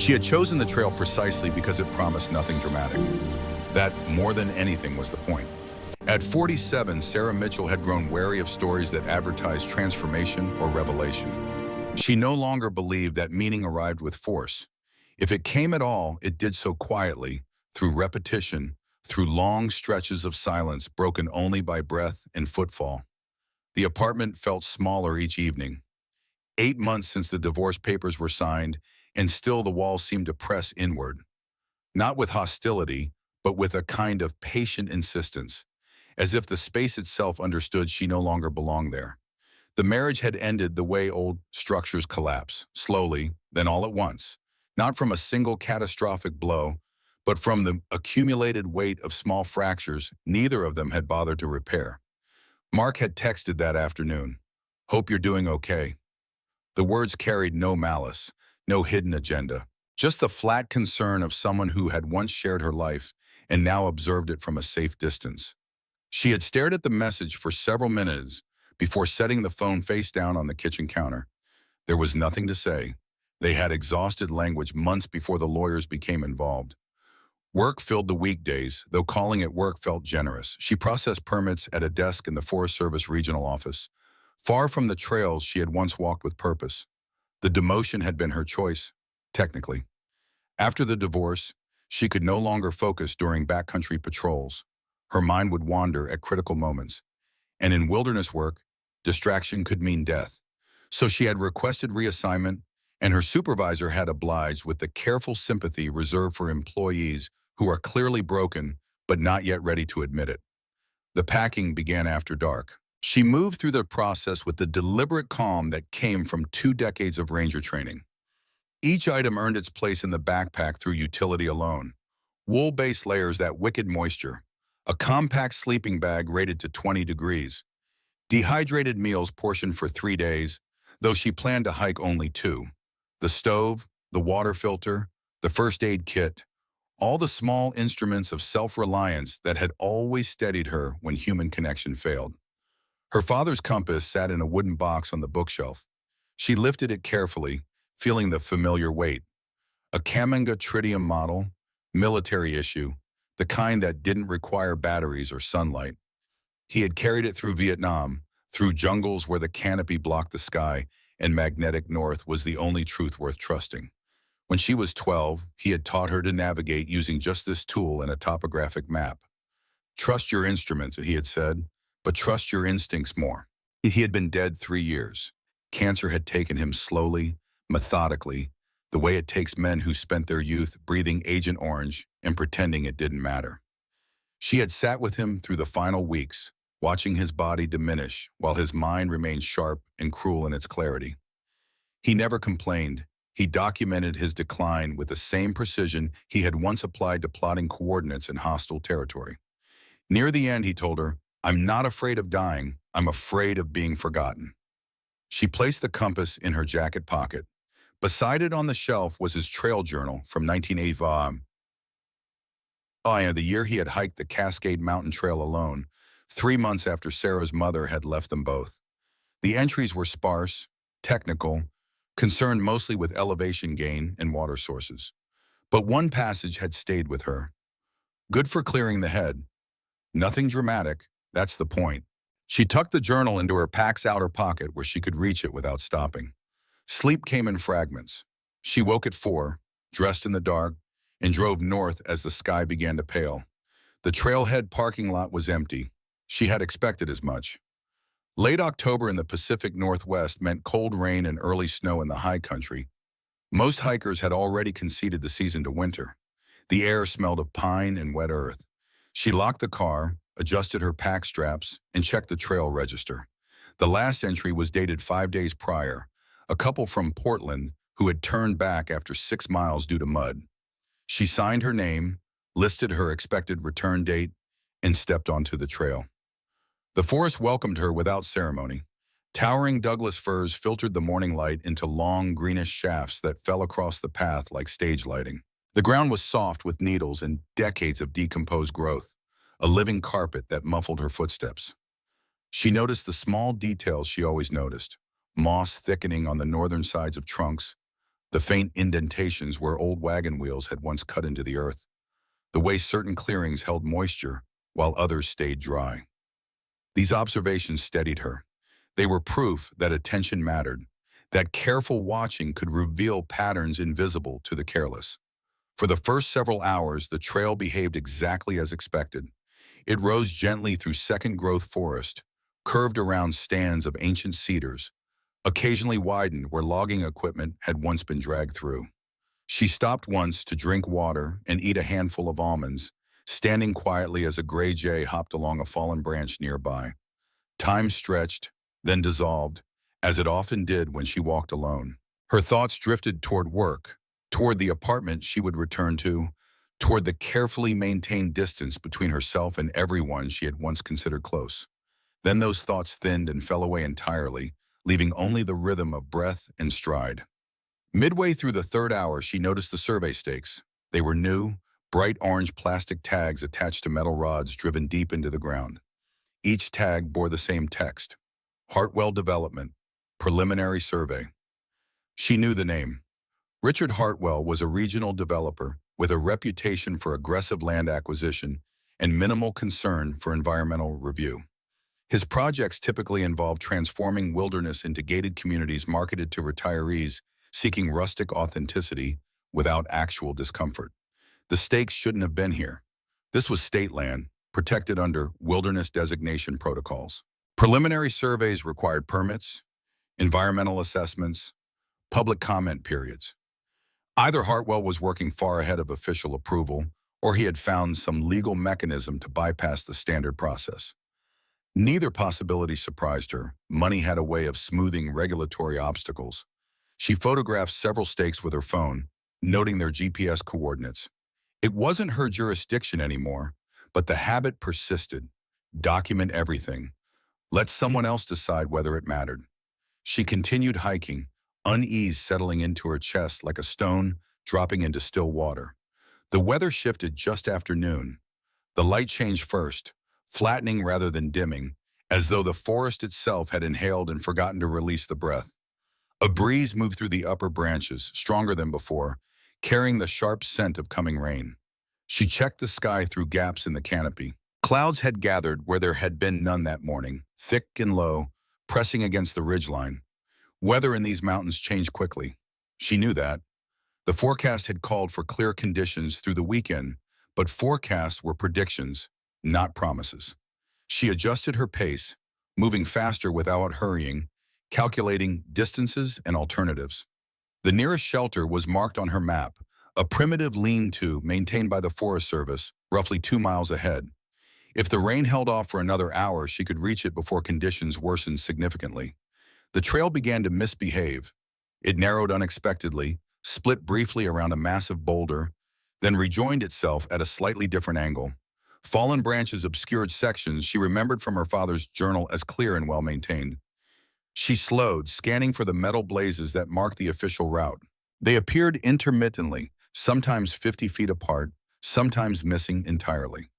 She had chosen the trail precisely because it promised nothing dramatic. That, more than anything, was the point. At 47, Sarah Mitchell had grown wary of stories that advertised transformation or revelation. She no longer believed that meaning arrived with force. If it came at all, it did so quietly, through repetition, through long stretches of silence broken only by breath and footfall. The apartment felt smaller each evening. 8 months since the divorce papers were signed, and still the walls seemed to press inward. Not with hostility, but with a kind of patient insistence, as if the space itself understood she no longer belonged there. The marriage had ended the way old structures collapse, slowly, then all at once, not from a single catastrophic blow, but from the accumulated weight of small fractures neither of them had bothered to repair. Mark had texted that afternoon, "Hope you're doing okay." The words carried no malice, no hidden agenda, just the flat concern of someone who had once shared her life and now observed it from a safe distance. She had stared at the message for several minutes before setting the phone face down on the kitchen counter. There was nothing to say. They had exhausted language months before the lawyers became involved. Work filled the weekdays, though calling it work felt generous. She processed permits at a desk in the Forest Service regional office, far from the trails she had once walked with purpose. The demotion had been her choice, technically. After the divorce, she could no longer focus during backcountry patrols. Her mind would wander at critical moments. And in wilderness work, distraction could mean death. So she had requested reassignment, and her supervisor had obliged with the careful sympathy reserved for employees who are clearly broken but not yet ready to admit it. The packing began after dark. She moved through the process with the deliberate calm that came from 2 decades of ranger training. Each item earned its place in the backpack through utility alone. Wool-based layers that wicked moisture. A compact sleeping bag rated to 20 degrees. Dehydrated meals portioned for 3 days, though she planned to hike only 2. The stove, the water filter, the first aid kit, all the small instruments of self-reliance that had always steadied her when human connection failed. Her father's compass sat in a wooden box on the bookshelf. She lifted it carefully, feeling the familiar weight. A Kamenga tritium model, military issue, the kind that didn't require batteries or sunlight. He had carried it through Vietnam, through jungles where the canopy blocked the sky and magnetic north was the only truth worth trusting. When she was 12, he had taught her to navigate using just this tool and a topographic map. Trust your instruments, he had said, but trust your instincts more. He had been dead 3 years. Cancer had taken him slowly, methodically, the way it takes men who spent their youth breathing Agent Orange and pretending it didn't matter. She had sat with him through the final weeks, watching his body diminish while his mind remained sharp and cruel in its clarity. He never complained. He documented his decline with the same precision he had once applied to plotting coordinates in hostile territory. Near the end, he told her, "I'm not afraid of dying. I'm afraid of being forgotten." She placed the compass in her jacket pocket. Beside it on the shelf was his trail journal from 1985. The year he had hiked the Cascade Mountain Trail alone, 3 months after Sarah's mother had left them both. The entries were sparse, technical, concerned mostly with elevation gain and water sources. But one passage had stayed with her. Good for clearing the head. Nothing dramatic, that's the point. She tucked the journal into her pack's outer pocket where she could reach it without stopping. Sleep came in fragments. She woke at 4, dressed in the dark, and drove north as the sky began to pale. The trailhead parking lot was empty. She had expected as much. Late October in the Pacific Northwest meant cold rain and early snow in the high country. Most hikers had already conceded the season to winter. The air smelled of pine and wet earth. She locked the car, adjusted her pack straps, and checked the trail register. The last entry was dated 5 days prior, a couple from Portland who had turned back after 6 miles due to mud. She signed her name, listed her expected return date, and stepped onto the trail. The forest welcomed her without ceremony. Towering Douglas firs filtered the morning light into long greenish shafts that fell across the path like stage lighting. The ground was soft with needles and decades of decomposed growth, a living carpet that muffled her footsteps. She noticed the small details she always noticed: moss thickening on the northern sides of trunks, the faint indentations where old wagon wheels had once cut into the earth, the way certain clearings held moisture while others stayed dry. These observations steadied her. They were proof that attention mattered, that careful watching could reveal patterns invisible to the careless. For the first several hours, the trail behaved exactly as expected. It rose gently through second-growth forest, curved around stands of ancient cedars, occasionally widened where logging equipment had once been dragged through. She stopped once to drink water and eat a handful of almonds, standing quietly as a gray jay hopped along a fallen branch nearby. Time stretched, then dissolved, as it often did when she walked alone. Her thoughts drifted toward work, toward the apartment she would return to, toward the carefully maintained distance between herself and everyone she had once considered close. Then those thoughts thinned and fell away entirely, leaving only the rhythm of breath and stride. Midway through the third hour, she noticed the survey stakes. They were new, bright orange plastic tags attached to metal rods driven deep into the ground. Each tag bore the same text: Hartwell Development, Preliminary Survey. She knew the name. Richard Hartwell was a regional developer with a reputation for aggressive land acquisition and minimal concern for environmental review. His projects typically involve transforming wilderness into gated communities marketed to retirees seeking rustic authenticity without actual discomfort. The stakes shouldn't have been here. This was state land, protected under wilderness designation protocols. Preliminary surveys required permits, environmental assessments, public comment periods. Either Hartwell was working far ahead of official approval, or he had found some legal mechanism to bypass the standard process. Neither possibility surprised her. Money had a way of smoothing regulatory obstacles. She photographed several stakes with her phone, noting their GPS coordinates. It wasn't her jurisdiction anymore, but the habit persisted. Document everything. Let someone else decide whether it mattered. She continued hiking, unease settling into her chest like a stone dropping into still water. The weather shifted just after noon. The light changed first, flattening rather than dimming, as though the forest itself had inhaled and forgotten to release the breath. A breeze moved through the upper branches, stronger than before, carrying the sharp scent of coming rain. She checked the sky through gaps in the canopy. Clouds had gathered where there had been none that morning, thick and low, pressing against the ridgeline. Weather in these mountains changed quickly. She knew that. The forecast had called for clear conditions through the weekend, but forecasts were predictions, not promises. She adjusted her pace, moving faster without hurrying, calculating distances and alternatives. The nearest shelter was marked on her map, a primitive lean-to maintained by the Forest Service, roughly 2 miles ahead. If the rain held off for another hour, she could reach it before conditions worsened significantly. The trail began to misbehave. It narrowed unexpectedly, split briefly around a massive boulder, then rejoined itself at a slightly different angle. Fallen branches obscured sections she remembered from her father's journal as clear and well-maintained. She slowed, scanning for the metal blazes that marked the official route. They appeared intermittently, sometimes 50 feet apart, sometimes missing entirely.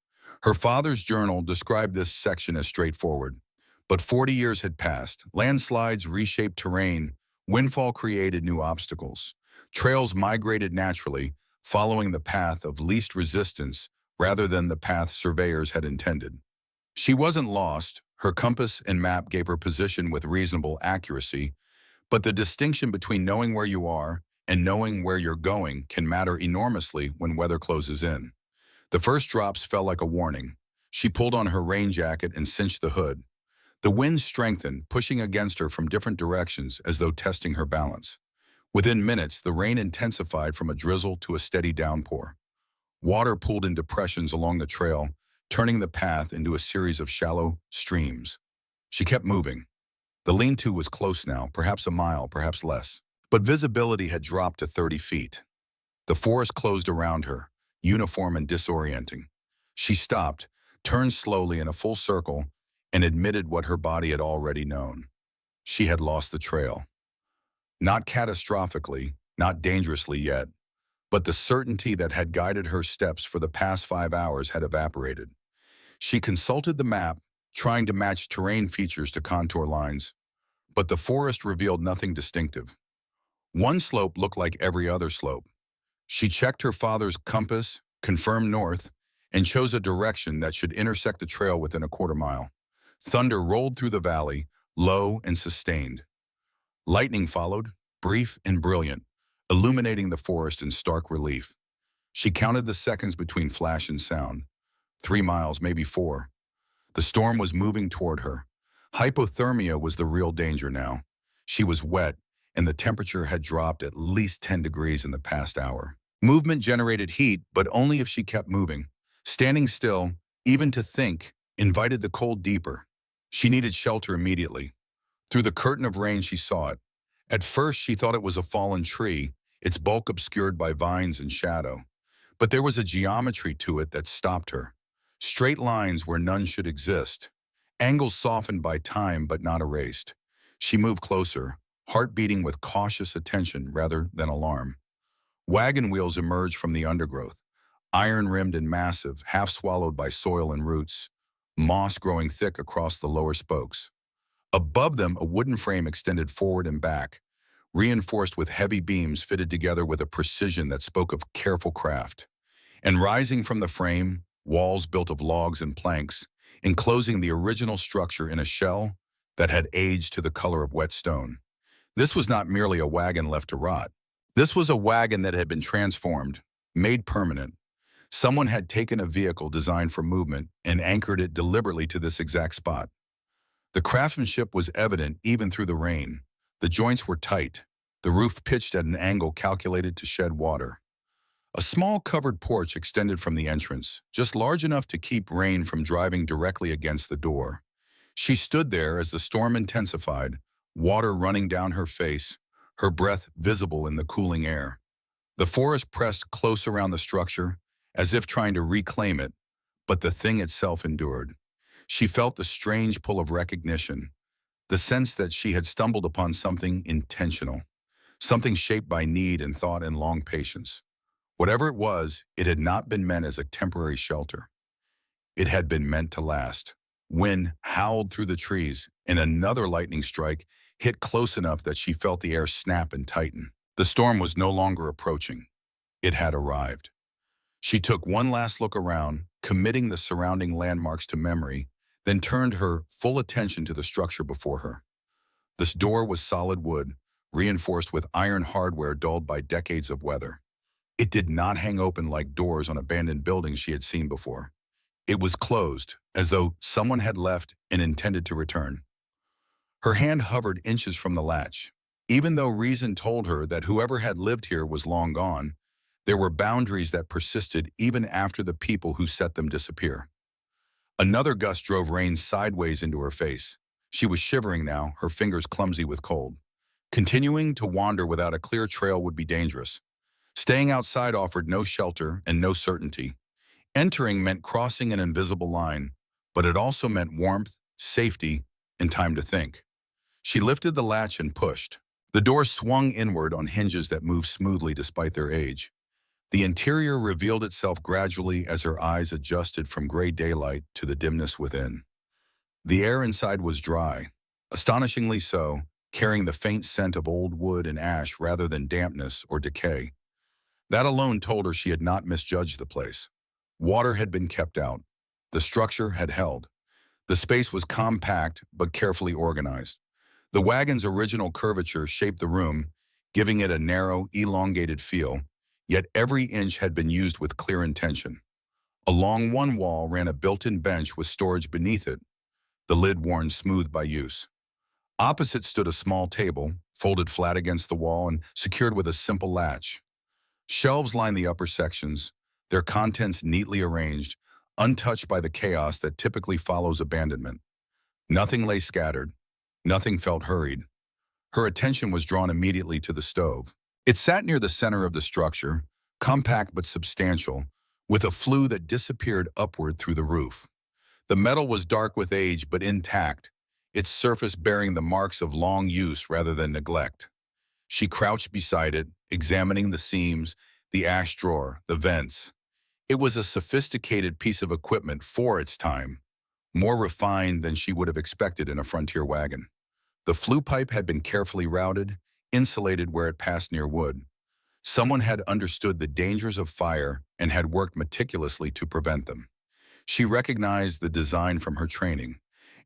Her father's journal described this section as straightforward. But 40 years had passed. Landslides reshaped terrain. Windfall created new obstacles. Trails migrated naturally, following the path of least resistance rather than the path surveyors had intended. She wasn't lost. Her compass and map gave her position with reasonable accuracy, but the distinction between knowing where you are and knowing where you're going can matter enormously when weather closes in. The first drops fell like a warning. She pulled on her rain jacket and cinched the hood. The wind strengthened, pushing against her from different directions as though testing her balance. Within minutes, the rain intensified from a drizzle to a steady downpour. Water pooled in depressions along the trail, turning the path into a series of shallow streams. She kept moving. The lean-to was close now, perhaps a mile, perhaps less. But visibility had dropped to 30 feet. The forest closed around her, uniform and disorienting. She stopped, turned slowly in a full circle, and admitted what her body had already known. She had lost the trail. Not catastrophically, not dangerously yet, but the certainty that had guided her steps for the past 5 hours had evaporated. She consulted the map, trying to match terrain features to contour lines, but the forest revealed nothing distinctive. One slope looked like every other slope. She checked her father's compass, confirmed north, and chose a direction that should intersect the trail within a quarter mile. Thunder rolled through the valley, low and sustained. Lightning followed, brief and brilliant, illuminating the forest in stark relief. She counted the seconds between flash and sound. 3 miles, maybe 4. The storm was moving toward her. Hypothermia was the real danger now. She was wet, and the temperature had dropped at least 10 degrees in the past hour. Movement generated heat, but only if she kept moving. Standing still, even to think, invited the cold deeper. She needed shelter immediately. Through the curtain of rain she saw it. At first she thought it was a fallen tree, its bulk obscured by vines and shadow. But there was a geometry to it that stopped her. Straight lines where none should exist. Angles softened by time but not erased. She moved closer, heart beating with cautious attention rather than alarm. Wagon wheels emerged from the undergrowth, iron-rimmed and massive, half swallowed by soil and roots, moss growing thick across the lower spokes. Above them, a wooden frame extended forward and back, reinforced with heavy beams fitted together with a precision that spoke of careful craft. And rising from the frame, walls built of logs and planks, enclosing the original structure in a shell that had aged to the color of wet stone. This was not merely a wagon left to rot. This was a wagon that had been transformed, made permanent. Someone had taken a vehicle designed for movement and anchored it deliberately to this exact spot. The craftsmanship was evident even through the rain. The joints were tight, the roof pitched at an angle calculated to shed water. A small covered porch extended from the entrance, just large enough to keep rain from driving directly against the door. She stood there as the storm intensified, water running down her face, her breath visible in the cooling air. The forest pressed close around the structure, as if trying to reclaim it, but the thing itself endured. She felt the strange pull of recognition, the sense that she had stumbled upon something intentional, something shaped by need and thought and long patience. Whatever it was, it had not been meant as a temporary shelter. It had been meant to last. Wind howled through the trees, and another lightning strike hit close enough that she felt the air snap and tighten. The storm was no longer approaching. It had arrived. She took one last look around, committing the surrounding landmarks to memory, then turned her full attention to the structure before her. This door was solid wood, reinforced with iron hardware dulled by decades of weather. It did not hang open like doors on abandoned buildings she had seen before. It was closed, as though someone had left and intended to return. Her hand hovered inches from the latch. Even though reason told her that whoever had lived here was long gone, there were boundaries that persisted even after the people who set them disappear. Another gust drove rain sideways into her face. She was shivering now, her fingers clumsy with cold. Continuing to wander without a clear trail would be dangerous. Staying outside offered no shelter and no certainty. Entering meant crossing an invisible line, but it also meant warmth, safety, and time to think. She lifted the latch and pushed. The door swung inward on hinges that moved smoothly despite their age. The interior revealed itself gradually as her eyes adjusted from gray daylight to the dimness within. The air inside was dry, astonishingly so, carrying the faint scent of old wood and ash rather than dampness or decay. That alone told her she had not misjudged the place. Water had been kept out. The structure had held. The space was compact but carefully organized. The wagon's original curvature shaped the room, giving it a narrow, elongated feel, yet every inch had been used with clear intention. Along one wall ran a built-in bench with storage beneath it, the lid worn smooth by use. Opposite stood a small table, folded flat against the wall and secured with a simple latch. Shelves lined the upper sections, their contents neatly arranged, untouched by the chaos that typically follows abandonment. Nothing lay scattered. Nothing felt hurried. Her attention was drawn immediately to the stove. It sat near the center of the structure, compact but substantial, with a flue that disappeared upward through the roof. The metal was dark with age but intact, its surface bearing the marks of long use rather than neglect. She crouched beside it, examining the seams, the ash drawer, the vents. It was a sophisticated piece of equipment for its time, more refined than she would have expected in a frontier wagon. The flue pipe had been carefully routed, insulated where it passed near wood. Someone had understood the dangers of fire and had worked meticulously to prevent them. She recognized the design from her training,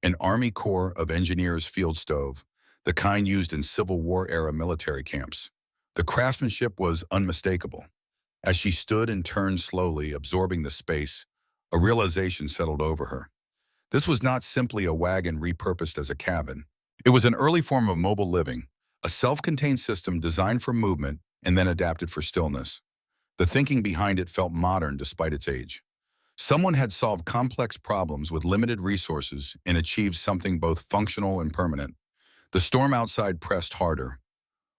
an Army Corps of Engineers field stove, the kind used in Civil War-era military camps. The craftsmanship was unmistakable. As she stood and turned slowly, absorbing the space, a realization settled over her. This was not simply a wagon repurposed as a cabin. It was an early form of mobile living, a self-contained system designed for movement and then adapted for stillness. The thinking behind it felt modern despite its age. Someone had solved complex problems with limited resources and achieved something both functional and permanent. The storm outside pressed harder.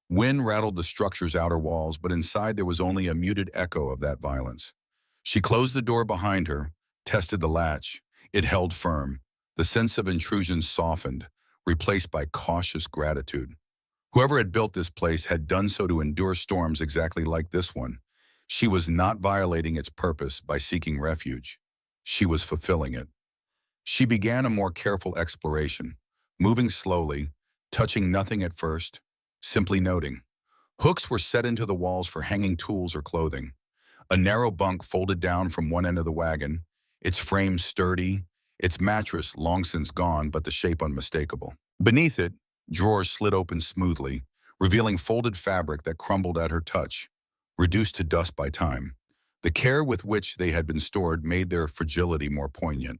Wind rattled the structure's outer walls, but inside there was only a muted echo of that violence. She closed the door behind her, tested the latch. It held firm. The sense of intrusion softened, replaced by cautious gratitude. Whoever had built this place had done so to endure storms exactly like this one. She was not violating its purpose by seeking refuge. She was fulfilling it. She began a more careful exploration, moving slowly, touching nothing at first, simply noting. Hooks were set into the walls for hanging tools or clothing. A narrow bunk folded down from one end of the wagon, its frame sturdy, its mattress long since gone but the shape unmistakable. Beneath it, drawers slid open smoothly, revealing folded fabric that crumbled at her touch, reduced to dust by time. The care with which they had been stored made their fragility more poignant.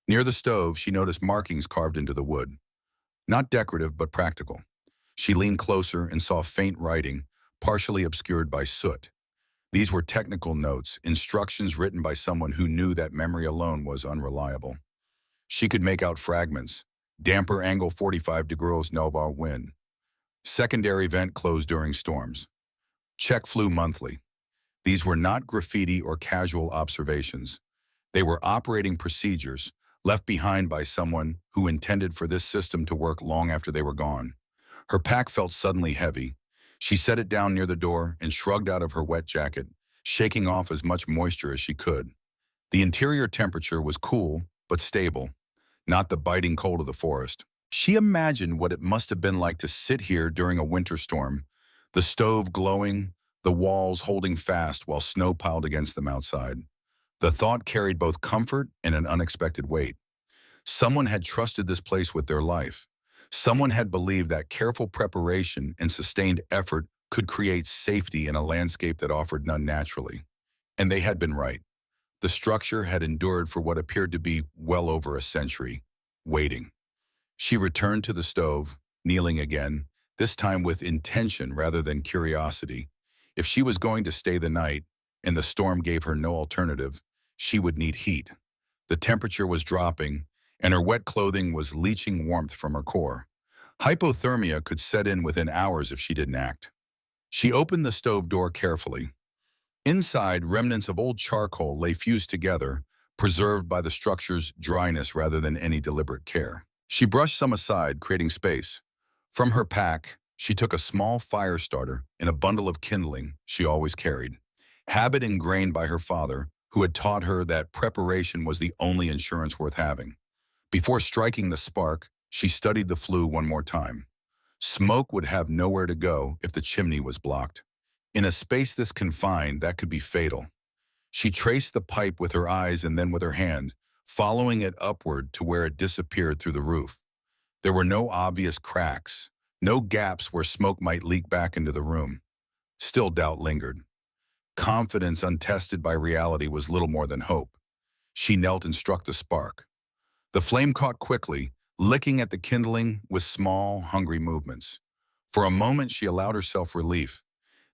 Near the stove, she noticed markings carved into the wood. Not decorative, but practical. She leaned closer and saw faint writing, partially obscured by soot. These were technical notes, instructions written by someone who knew that memory alone was unreliable. She could make out fragments. Damper angle 45 degrees Nova wind. Secondary vent closed during storms. Check flew monthly. These were not graffiti or casual observations. They were operating procedures left behind by someone who intended for this system to work long after they were gone. Her pack felt suddenly heavy. She set it down near the door and shrugged out of her wet jacket, shaking off as much moisture as she could. The interior temperature was cool, but stable, not the biting cold of the forest. She imagined what it must have been like to sit here during a winter storm, the stove glowing, the walls holding fast while snow piled against them outside. The thought carried both comfort and an unexpected weight. Someone had trusted this place with their life. Someone had believed that careful preparation and sustained effort could create safety in a landscape that offered none naturally. And they had been right. The structure had endured for what appeared to be well over a century, waiting. She returned to the stove, kneeling again, this time with intention rather than curiosity. If she was going to stay the night, and the storm gave her no alternative, she would need heat. The temperature was dropping, and her wet clothing was leaching warmth from her core. Hypothermia could set in within hours if she didn't act. She opened the stove door carefully. Inside, remnants of old charcoal lay fused together, preserved by the structure's dryness rather than any deliberate care. She brushed some aside, creating space. From her pack, she took a small fire starter and a bundle of kindling she always carried. Habit ingrained by her father, who had taught her that preparation was the only insurance worth having. Before striking the spark, she studied the flue one more time. Smoke would have nowhere to go if the chimney was blocked. In a space this confined, that could be fatal. She traced the pipe with her eyes and then with her hand, following it upward to where it disappeared through the roof. There were no obvious cracks, no gaps where smoke might leak back into the room. Still doubt lingered. Confidence untested by reality was little more than hope. She knelt and struck the spark. The flame caught quickly, licking at the kindling with small, hungry movements. For a moment, she allowed herself relief.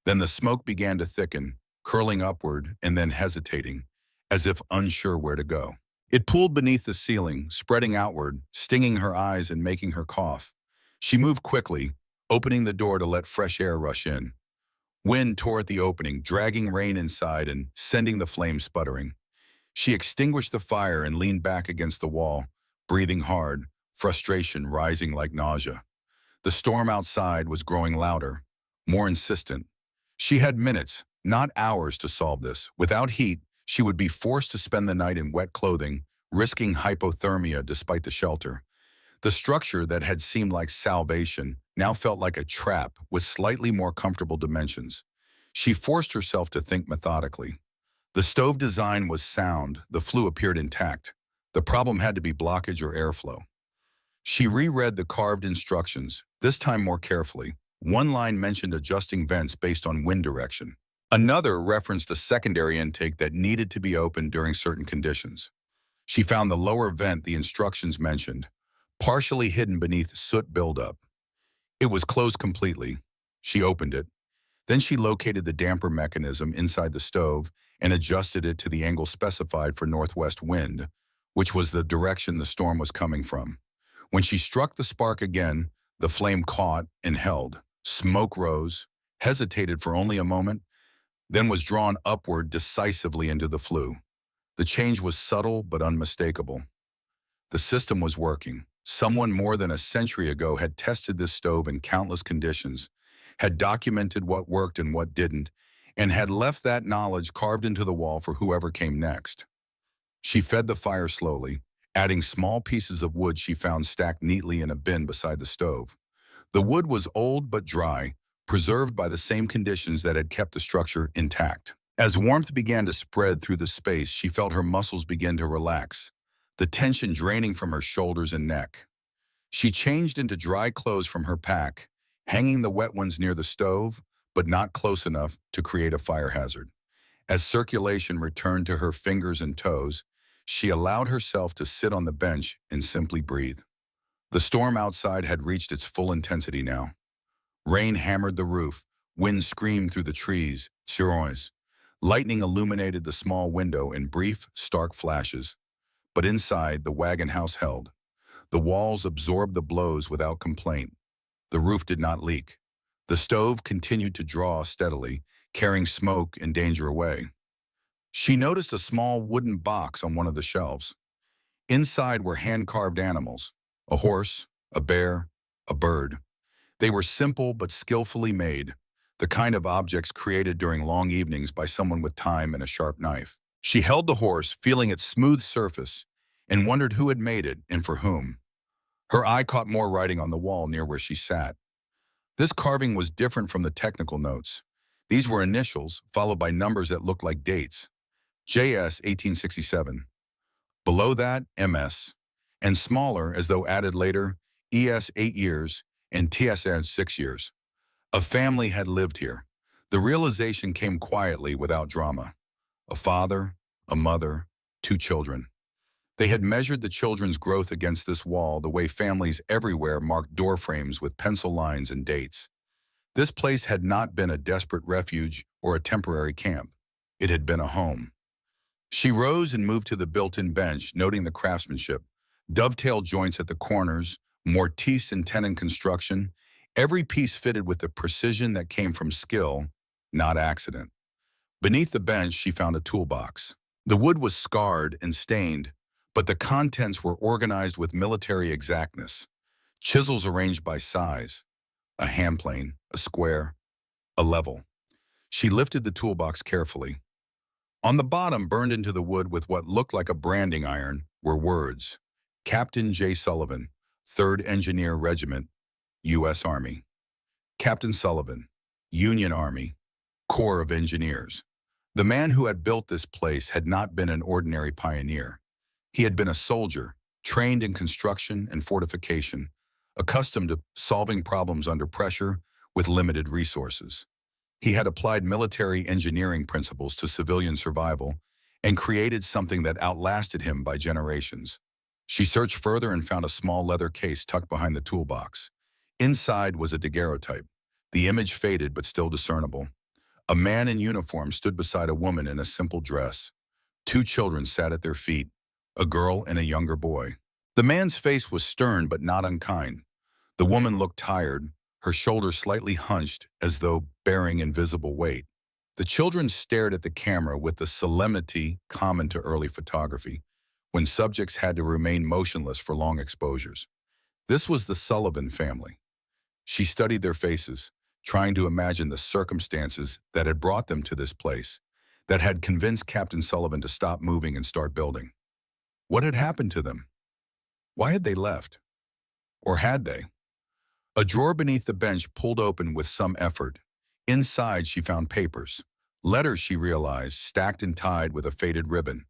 Then the smoke began to thicken, curling upward and then hesitating, as if unsure where to go. It pooled beneath the ceiling, spreading outward, stinging her eyes and making her cough. She moved quickly, opening the door to let fresh air rush in. Wind tore at the opening, dragging rain inside and sending the flames sputtering. She extinguished the fire and leaned back against the wall, breathing hard, frustration rising like nausea. The storm outside was growing louder, more insistent. She had minutes, not hours, to solve this. Without heat, she would be forced to spend the night in wet clothing, risking hypothermia despite the shelter. The structure that had seemed like salvation now felt like a trap with slightly more comfortable dimensions. She forced herself to think methodically. The stove design was sound, the flue appeared intact. The problem had to be blockage or airflow. She reread the carved instructions, this time more carefully. One line mentioned adjusting vents based on wind direction. Another referenced a secondary intake that needed to be opened during certain conditions. She found the lower vent the instructions mentioned, partially hidden beneath soot buildup. It was closed completely. She opened it. Then she located the damper mechanism inside the stove and adjusted it to the angle specified for northwest wind, which was the direction the storm was coming from. When she struck the spark again, the flame caught and held. Smoke rose, hesitated for only a moment, then was drawn upward decisively into the flue. The change was subtle but unmistakable. The system was working. Someone more than a century ago had tested this stove in countless conditions, had documented what worked and what didn't, and had left that knowledge carved into the wall for whoever came next. She fed the fire slowly, adding small pieces of wood she found stacked neatly in a bin beside the stove. The wood was old but dry, preserved by the same conditions that had kept the structure intact. As warmth began to spread through the space, she felt her muscles begin to relax, the tension draining from her shoulders and neck. She changed into dry clothes from her pack, hanging the wet ones near the stove, but not close enough to create a fire hazard. As circulation returned to her fingers and toes, she allowed herself to sit on the bench and simply breathe. The storm outside had reached its full intensity now. Rain hammered the roof, wind screamed through the trees, sirois. Lightning illuminated the small window in brief, stark flashes. But inside, the wagon house held. The walls absorbed the blows without complaint. The roof did not leak. The stove continued to draw steadily, carrying smoke and danger away. She noticed a small wooden box on one of the shelves. Inside were hand-carved animals, a horse, a bear, a bird. They were simple but skillfully made, the kind of objects created during long evenings by someone with time and a sharp knife. She held the horse, feeling its smooth surface, and wondered who had made it and for whom. Her eye caught more writing on the wall near where she sat. This carving was different from the technical notes. These were initials, followed by numbers that looked like dates. JS 1867. Below that, MS. And smaller, as though added later, ES 8 years and TSN 6 years. A family had lived here. The realization came quietly without drama. A father, a mother, 2 children. They had measured the children's growth against this wall the way families everywhere marked door frames with pencil lines and dates. This place had not been a desperate refuge or a temporary camp. It had been a home. She rose and moved to the built-in bench, noting the craftsmanship. Dovetail joints at the corners, mortise and tenon construction, every piece fitted with the precision that came from skill, not accident. Beneath the bench, she found a toolbox. The wood was scarred and stained, but the contents were organized with military exactness. Chisels arranged by size, a hand plane, a square, a level. She lifted the toolbox carefully. On the bottom, burned into the wood with what looked like a branding iron, were words: Captain J. Sullivan, 3rd Engineer Regiment, U.S. Army. Captain Sullivan, Union Army, Corps of Engineers. The man who had built this place had not been an ordinary pioneer. He had been a soldier, trained in construction and fortification, accustomed to solving problems under pressure with limited resources. He had applied military engineering principles to civilian survival and created something that outlasted him by generations. She searched further and found a small leather case tucked behind the toolbox. Inside was a daguerreotype, the image faded but still discernible. A man in uniform stood beside a woman in a simple dress. 2 children sat at their feet, a girl and a younger boy. The man's face was stern but not unkind. The woman looked tired, her shoulders slightly hunched as though bearing invisible weight. The children stared at the camera with the solemnity common to early photography, when subjects had to remain motionless for long exposures. This was the Sullivan family. She studied their faces, trying to imagine the circumstances that had brought them to this place, that had convinced Captain Sullivan to stop moving and start building. What had happened to them? Why had they left? Or had they? A drawer beneath the bench pulled open with some effort. Inside, she found papers. Letters, she realized, stacked and tied with a faded ribbon.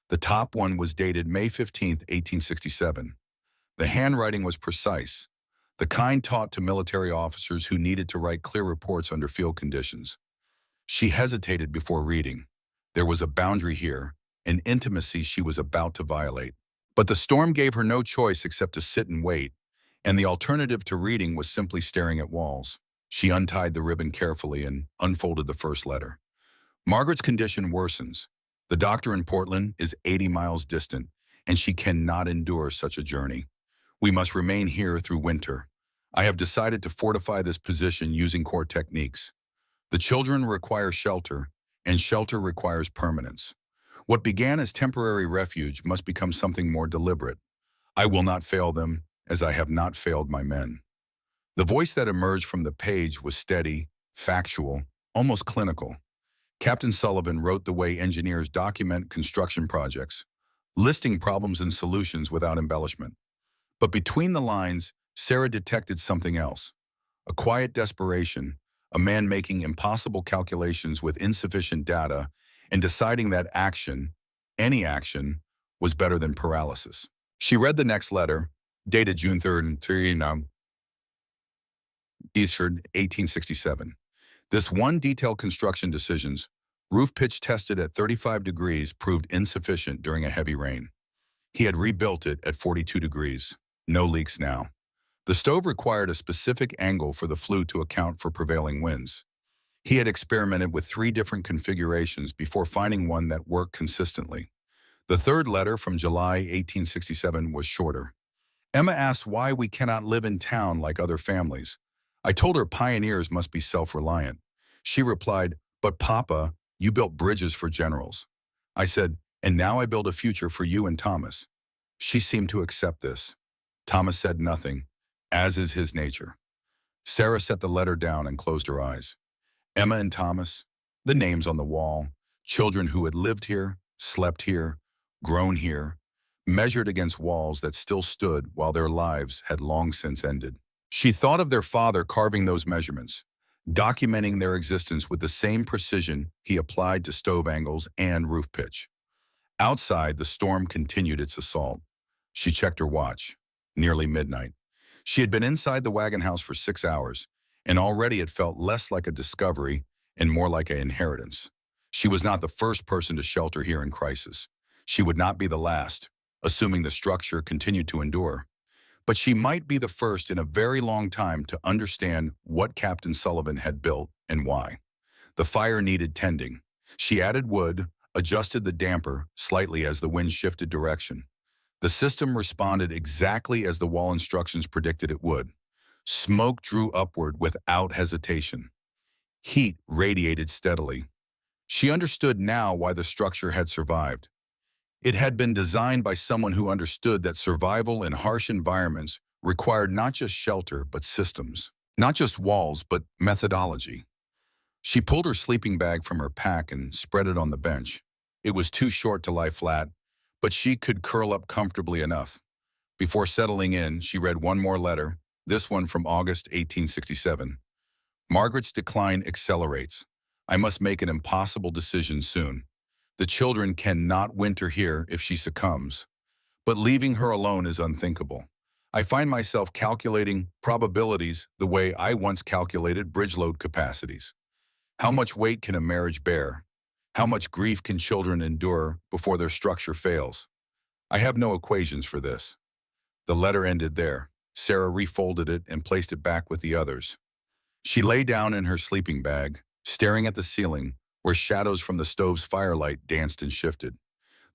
The top one was dated May 15th, 1867. The handwriting was precise, the kind taught to military officers who needed to write clear reports under field conditions. She hesitated before reading. There was a boundary here, an intimacy she was about to violate. But the storm gave her no choice except to sit and wait, and the alternative to reading was simply staring at walls. She untied the ribbon carefully and unfolded the first letter. Margaret's condition worsens. The doctor in Portland is 80 miles distant, and she cannot endure such a journey. We must remain here through winter. I have decided to fortify this position using core techniques. The children require shelter, and shelter requires permanence. What began as temporary refuge must become something more deliberate. I will not fail them, as I have not failed my men. The voice that emerged from the page was steady, factual, almost clinical. Captain Sullivan wrote the way engineers document construction projects, listing problems and solutions without embellishment. But between the lines, Sarah detected something else. A quiet desperation, a man making impossible calculations with insufficient data and deciding that action, any action, was better than paralysis. She read the next letter, dated June 3rd, Eastern, 1867. This one detailed construction decisions, roof pitch tested at 35 degrees, proved insufficient during a heavy rain. He had rebuilt it at 42 degrees. No leaks now. The stove required a specific angle for the flue to account for prevailing winds. He had experimented with 3 different configurations before finding one that worked consistently. The third letter from July 1867 was shorter. Emma asked why we cannot live in town like other families. I told her pioneers must be self-reliant. She replied, "But Papa, you built bridges for generals." I said, "And now I build a future for you and Thomas." She seemed to accept this. Thomas said nothing, as is his nature. Sarah set the letter down and closed her eyes. Emma and Thomas, the names on the wall, children who had lived here, slept here, grown here, measured against walls that still stood while their lives had long since ended. She thought of their father carving those measurements, documenting their existence with the same precision he applied to stove angles and roof pitch. Outside, the storm continued its assault. She checked her watch. Nearly midnight. She had been inside the wagon house for 6 hours, and already it felt less like a discovery and more like an inheritance. She was not the first person to shelter here in crisis. She would not be the last, assuming the structure continued to endure. But she might be the first in a very long time to understand what Captain Sullivan had built and why. The fire needed tending. She added wood, adjusted the damper slightly as the wind shifted direction. The system responded exactly as the wall instructions predicted it would. Smoke drew upward without hesitation. Heat radiated steadily. She understood now why the structure had survived. It had been designed by someone who understood that survival in harsh environments required not just shelter, but systems. Not just walls, but methodology. She pulled her sleeping bag from her pack and spread it on the bench. It was too short to lie flat, but she could curl up comfortably enough. Before settling in, she read one more letter, this one from August 1867. Margaret's decline accelerates. I must make an impossible decision soon. The children cannot winter here if she succumbs. But leaving her alone is unthinkable. I find myself calculating probabilities the way I once calculated bridge load capacities. How much weight can a marriage bear? How much grief can children endure before their structure fails? I have no equations for this. The letter ended there. Sarah refolded it and placed it back with the others. She lay down in her sleeping bag, staring at the ceiling, where shadows from the stove's firelight danced and shifted.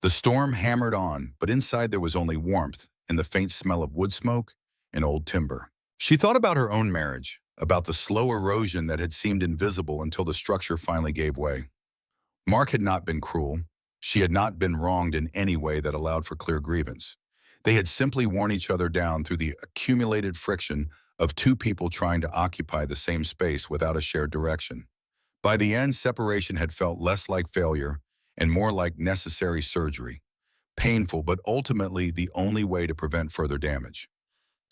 The storm hammered on, but inside there was only warmth and the faint smell of wood smoke and old timber. She thought about her own marriage, about the slow erosion that had seemed invisible until the structure finally gave way. Mark had not been cruel. She had not been wronged in any way that allowed for clear grievance. They had simply worn each other down through the accumulated friction of 2 people trying to occupy the same space without a shared direction. By the end, separation had felt less like failure and more like necessary surgery, painful but ultimately the only way to prevent further damage.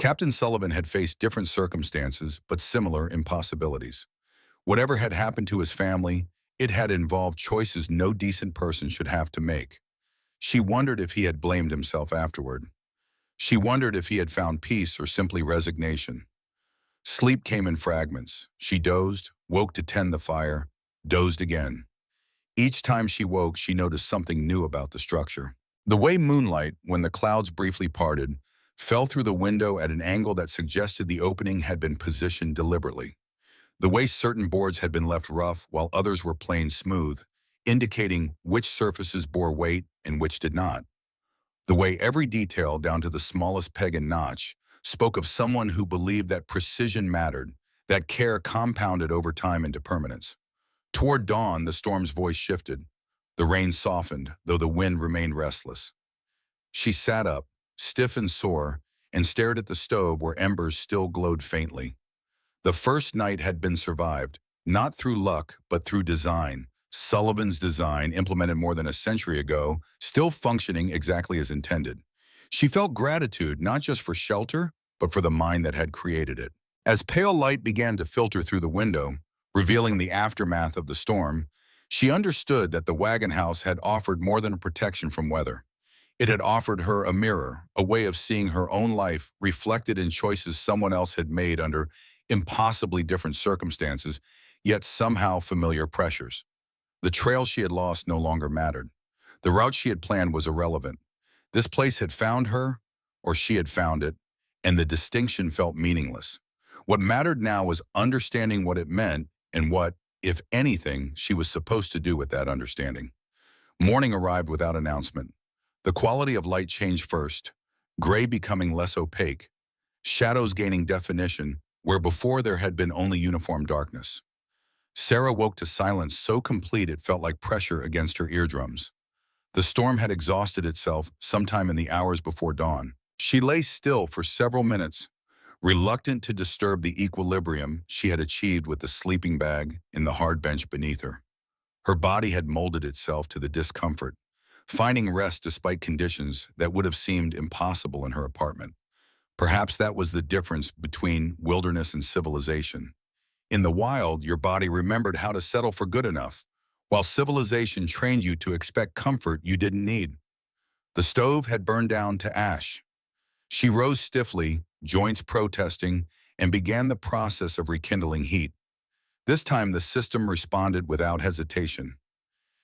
Captain Sullivan had faced different circumstances, but similar impossibilities. Whatever had happened to his family, it had involved choices no decent person should have to make. She wondered if he had blamed himself afterward. She wondered if he had found peace or simply resignation. Sleep came in fragments. She dozed, woke to tend the fire, dozed again. Each time she woke, she noticed something new about the structure. The way moonlight, when the clouds briefly parted, fell through the window at an angle that suggested the opening had been positioned deliberately. The way certain boards had been left rough while others were plain smooth, indicating which surfaces bore weight and which did not. The way every detail, down to the smallest peg and notch, spoke of someone who believed that precision mattered, that care compounded over time into permanence. Toward dawn, the storm's voice shifted. The rain softened, though the wind remained restless. She sat up, stiff and sore, and stared at the stove where embers still glowed faintly. The first night had been survived, not through luck, but through design. Sullivan's design, implemented more than a century ago, still functioning exactly as intended. She felt gratitude not just for shelter, but for the mind that had created it. As pale light began to filter through the window, revealing the aftermath of the storm, she understood that the wagon house had offered more than a protection from weather. It had offered her a mirror, a way of seeing her own life reflected in choices someone else had made under impossibly different circumstances, yet somehow familiar pressures. The trail she had lost no longer mattered. The route she had planned was irrelevant. This place had found her, or she had found it, and the distinction felt meaningless. What mattered now was understanding what it meant and what, if anything, she was supposed to do with that understanding. Morning arrived without announcement. The quality of light changed first, gray becoming less opaque, shadows gaining definition where before there had been only uniform darkness. Sarah woke to silence so complete it felt like pressure against her eardrums. The storm had exhausted itself sometime in the hours before dawn. She lay still for several minutes, reluctant to disturb the equilibrium she had achieved with the sleeping bag in the hard bench beneath her. Her body had molded itself to the discomfort, finding rest despite conditions that would have seemed impossible in her apartment. Perhaps that was the difference between wilderness and civilization. In the wild, your body remembered how to settle for good enough, while civilization trained you to expect comfort you didn't need. The stove had burned down to ash. She rose stiffly, joints protesting, and began the process of rekindling heat. This time the system responded without hesitation.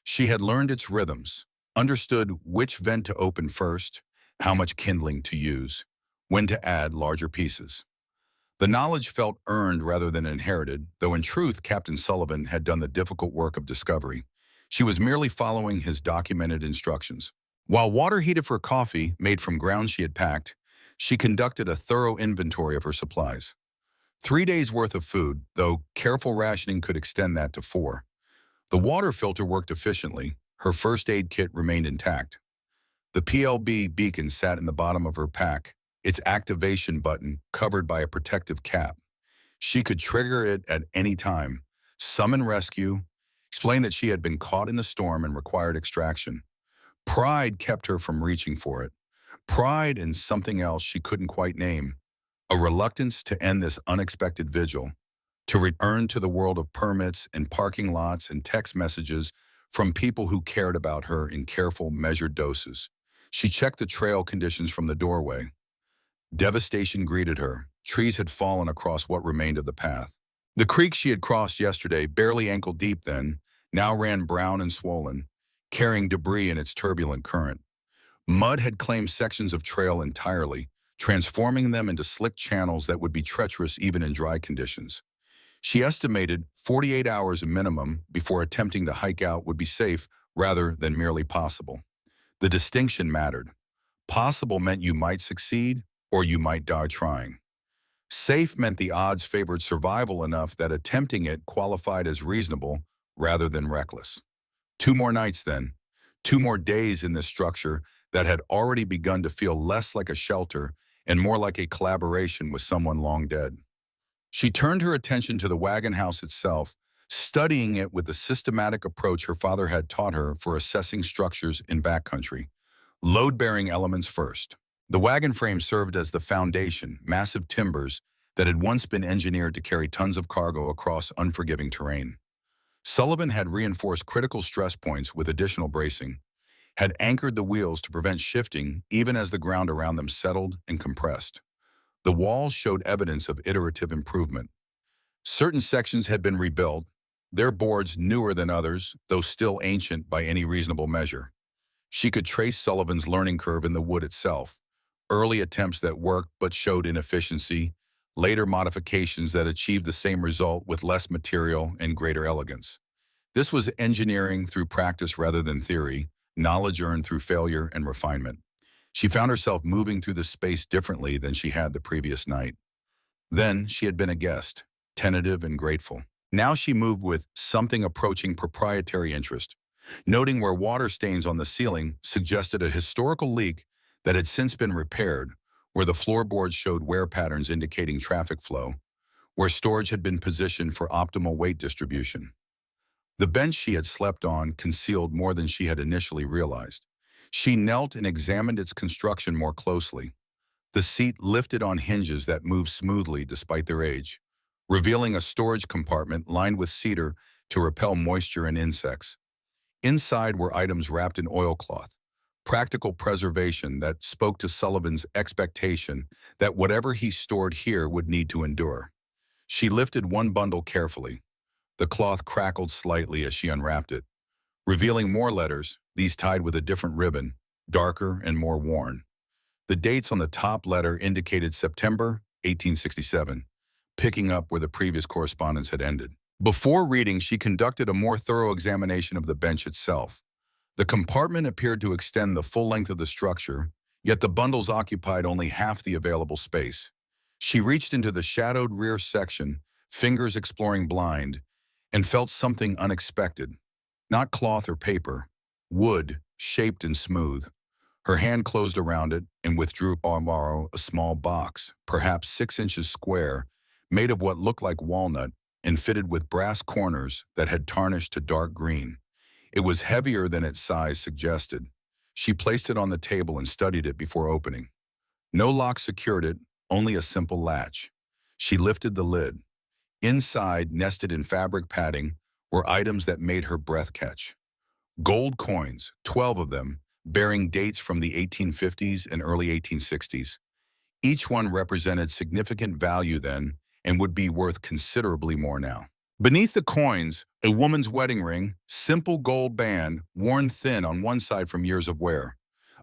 She had learned its rhythms, understood which vent to open first, how much kindling to use, when to add larger pieces. The knowledge felt earned rather than inherited, though in truth Captain Sullivan had done the difficult work of discovery. She was merely following his documented instructions. While water heated for coffee, made from grounds she had packed, she conducted a thorough inventory of her supplies. 3 days' worth of food, though careful rationing could extend that to 4. The water filter worked efficiently. Her first aid kit remained intact. The PLB beacon sat in the bottom of her pack, its activation button covered by a protective cap. She could trigger it at any time, summon rescue, explain that she had been caught in the storm and required extraction. Pride kept her from reaching for it. Pride in something else she couldn't quite name. A reluctance to end this unexpected vigil, to return to the world of permits and parking lots and text messages from people who cared about her in careful, measured doses. She checked the trail conditions from the doorway. Devastation greeted her. Trees had fallen across what remained of the path. The creek she had crossed yesterday, barely ankle deep then, now ran brown and swollen, carrying debris in its turbulent current. Mud had claimed sections of trail entirely, transforming them into slick channels that would be treacherous even in dry conditions. She estimated 48 hours minimum before attempting to hike out would be safe rather than merely possible. The distinction mattered. Possible meant you might succeed or you might die trying. Safe meant the odds favored survival enough that attempting it qualified as reasonable rather than reckless. 2 more nights then, 2 more days in this structure that had already begun to feel less like a shelter and more like a collaboration with someone long dead. She turned her attention to the wagon house itself, studying it with the systematic approach her father had taught her for assessing structures in backcountry. Load-bearing elements first. The wagon frame served as the foundation, massive timbers that had once been engineered to carry tons of cargo across unforgiving terrain. Sullivan had reinforced critical stress points with additional bracing, had anchored the wheels to prevent shifting even as the ground around them settled and compressed. The walls showed evidence of iterative improvement. Certain sections had been rebuilt, their boards newer than others, though still ancient by any reasonable measure. She could trace Sullivan's learning curve in the wood itself. Early attempts that worked but showed inefficiency, later modifications that achieved the same result with less material and greater elegance. This was engineering through practice rather than theory, knowledge earned through failure and refinement. She found herself moving through the space differently than she had the previous night. Then she had been a guest, tentative and grateful. Now she moved with something approaching proprietary interest, noting where water stains on the ceiling suggested a historical leak that had since been repaired, where the floorboards showed wear patterns indicating traffic flow, where storage had been positioned for optimal weight distribution. The bench she had slept on concealed more than she had initially realized. She knelt and examined its construction more closely. The seat lifted on hinges that moved smoothly despite their age, revealing a storage compartment lined with cedar to repel moisture and insects. Inside were items wrapped in oilcloth, practical preservation that spoke to Sullivan's expectation that whatever he stored here would need to endure. She lifted one bundle carefully. The cloth crackled slightly as she unwrapped it, revealing more letters, these tied with a different ribbon, darker and more worn. The dates on the top letter indicated September 1867, picking up where the previous correspondence had ended. Before reading, she conducted a more thorough examination of the bench itself. The compartment appeared to extend the full length of the structure, yet the bundles occupied only half the available space. She reached into the shadowed rear section, fingers exploring blind, and felt something unexpected. Not cloth or paper, wood, shaped and smooth. Her hand closed around it and withdrew a small box, perhaps 6 inches square, made of what looked like walnut and fitted with brass corners that had tarnished to dark green. It was heavier than its size suggested. She placed it on the table and studied it before opening. No lock secured it, only a simple latch. She lifted the lid. Inside, nested in fabric padding, were items that made her breath catch. Gold coins, 12 of them, bearing dates from the 1850s and early 1860s. Each one represented significant value then and would be worth considerably more now. Beneath the coins, a woman's wedding ring, simple gold band, worn thin on one side from years of wear.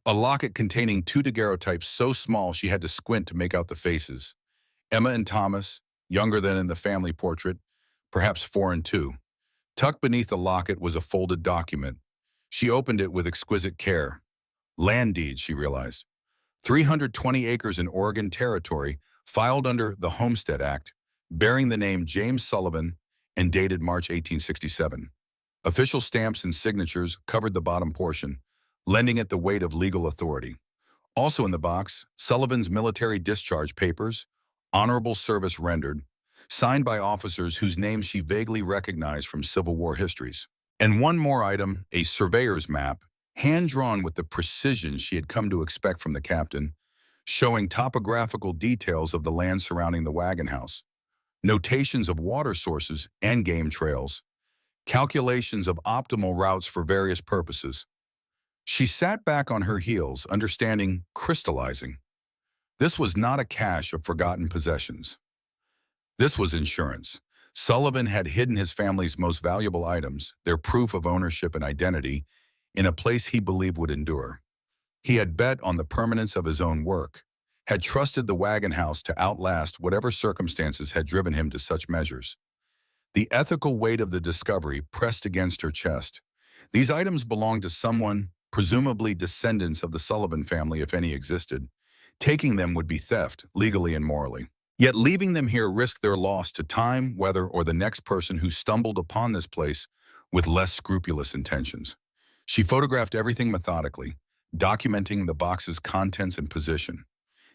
A locket containing 2 daguerreotypes so small she had to squint to make out the faces. Emma and Thomas, younger than in the family portrait, perhaps 4 and 2. Tucked beneath the locket was a folded document. She opened it with exquisite care. Land deeds, she realized. 320 acres in Oregon Territory, filed under the Homestead Act, bearing the name James Sullivan and dated March 1867. Official stamps and signatures covered the bottom portion, lending it the weight of legal authority. Also in the box, Sullivan's military discharge papers, honorable service rendered, signed by officers whose names she vaguely recognized from Civil War histories. And one more item, a surveyor's map, hand-drawn with the precision she had come to expect from the captain, showing topographical details of the land surrounding the wagon house, notations of water sources and game trails, calculations of optimal routes for various purposes. She sat back on her heels, understanding, crystallizing. This was not a cache of forgotten possessions. This was insurance. Sullivan had hidden his family's most valuable items, their proof of ownership and identity, in a place he believed would endure. He had bet on the permanence of his own work, had trusted the wagon house to outlast whatever circumstances had driven him to such measures. The ethical weight of the discovery pressed against her chest. These items belonged to someone, presumably descendants of the Sullivan family if any existed. Taking them would be theft, legally and morally. Yet leaving them here risked their loss to time, weather, or the next person who stumbled upon this place with less scrupulous intentions. She photographed everything methodically, documenting the box's contents and position.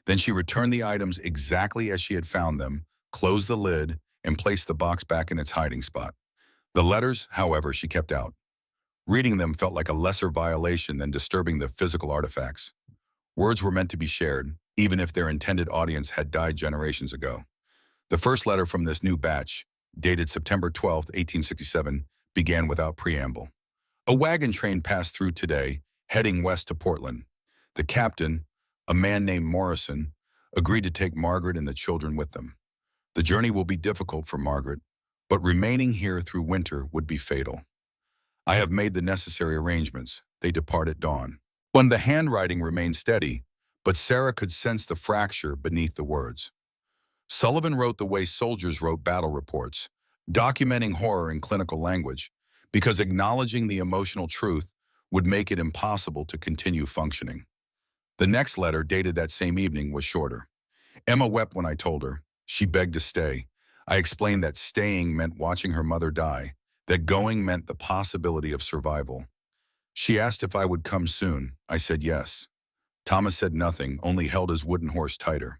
Then she returned the items exactly as she had found them, closed the lid, and placed the box back in its hiding spot. The letters, however, she kept out. Reading them felt like a lesser violation than disturbing the physical artifacts. Words were meant to be shared, even if their intended audience had died generations ago. The first letter from this new batch, dated September 12, 1867, began without preamble. A wagon train passed through today, heading west to Portland. The captain, a man named Morrison, agreed to take Margaret and the children with them. The journey will be difficult for Margaret, but remaining here through winter would be fatal. I have made the necessary arrangements. They depart at dawn. When the handwriting remained steady, but Sarah could sense the fracture beneath the words. Sullivan wrote the way soldiers wrote battle reports, documenting horror in clinical language, because acknowledging the emotional truth would make it impossible to continue functioning. The next letter, dated that same evening, was shorter. Emma wept when I told her. She begged to stay. I explained that staying meant watching her mother die, that going meant the possibility of survival. She asked if I would come soon. I said yes. Thomas said nothing, only held his wooden horse tighter.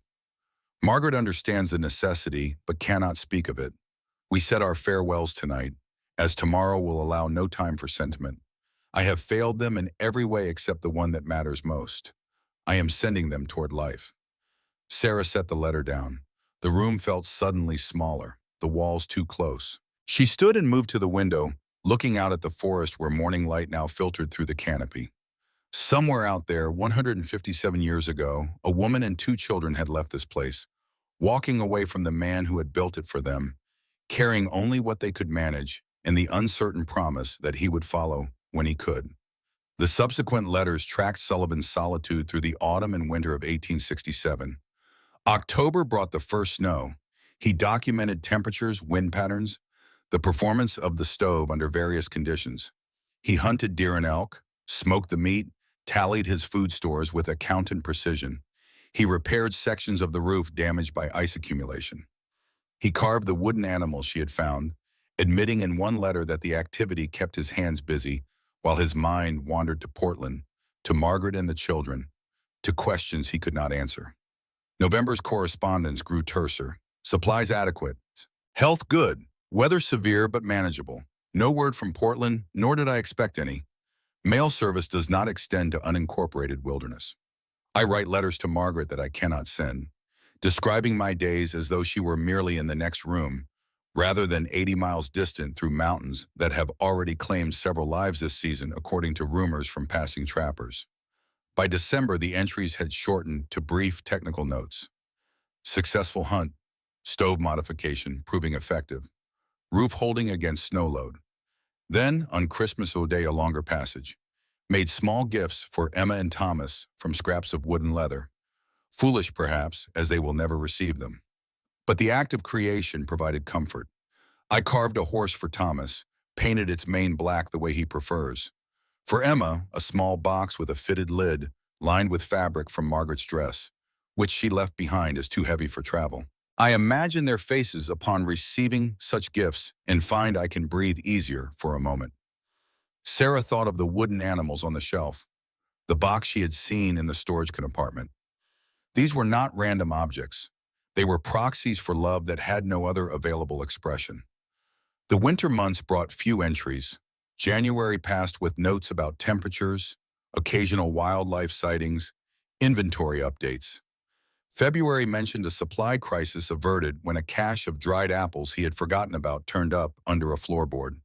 Margaret understands the necessity, but cannot speak of it. We said our farewells tonight, as tomorrow will allow no time for sentiment. I have failed them in every way except the one that matters most. I am sending them toward life. Sarah set the letter down. The room felt suddenly smaller, the walls too close. She stood and moved to the window, looking out at the forest where morning light now filtered through the canopy. Somewhere out there, 157 years ago, a woman and 2 children had left this place, walking away from the man who had built it for them, carrying only what they could manage and the uncertain promise that he would follow when he could. The subsequent letters tracked Sullivan's solitude through the autumn and winter of 1867. October brought the first snow. He documented temperatures, wind patterns, the performance of the stove under various conditions. He hunted deer and elk, smoked the meat, tallied his food stores with accountant precision. He repaired sections of the roof damaged by ice accumulation. He carved the wooden animals she had found, admitting in one letter that the activity kept his hands busy while his mind wandered to Portland, to Margaret and the children, to questions he could not answer. November's correspondence grew terser. Supplies adequate. Health good. Weather severe but manageable. No word from Portland, nor did I expect any. Mail service does not extend to unincorporated wilderness. I write letters to Margaret that I cannot send, describing my days as though she were merely in the next room, rather than 80 miles distant through mountains that have already claimed several lives this season, according to rumors from passing trappers. By December, the entries had shortened to brief technical notes. Successful hunt, stove modification proving effective, roof holding against snow load. Then, on Christmas Day, a longer passage. Made small gifts for Emma and Thomas from scraps of wood and leather. Foolish, perhaps, as they will never receive them. But the act of creation provided comfort. I carved a horse for Thomas, painted its mane black the way he prefers. For Emma, a small box with a fitted lid, lined with fabric from Margaret's dress, which she left behind as too heavy for travel. I imagine their faces upon receiving such gifts and find I can breathe easier for a moment. Sarah thought of the wooden animals on the shelf, the box she had seen in the storage compartment. These were not random objects. They were proxies for love that had no other available expression. The winter months brought few entries. January passed with notes about temperatures, occasional wildlife sightings, inventory updates. February mentioned a supply crisis averted when a cache of dried apples he had forgotten about turned up under a floorboard.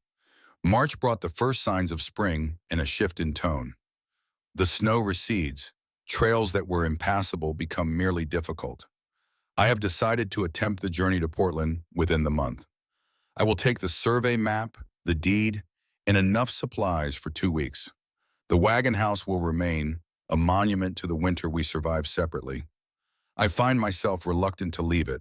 March brought the first signs of spring and a shift in tone. The snow recedes. Trails that were impassable become merely difficult. I have decided to attempt the journey to Portland within the month. I will take the survey map, the deed, and enough supplies for 2 weeks. The wagon house will remain, a monument to the winter we survived separately. I find myself reluctant to leave it,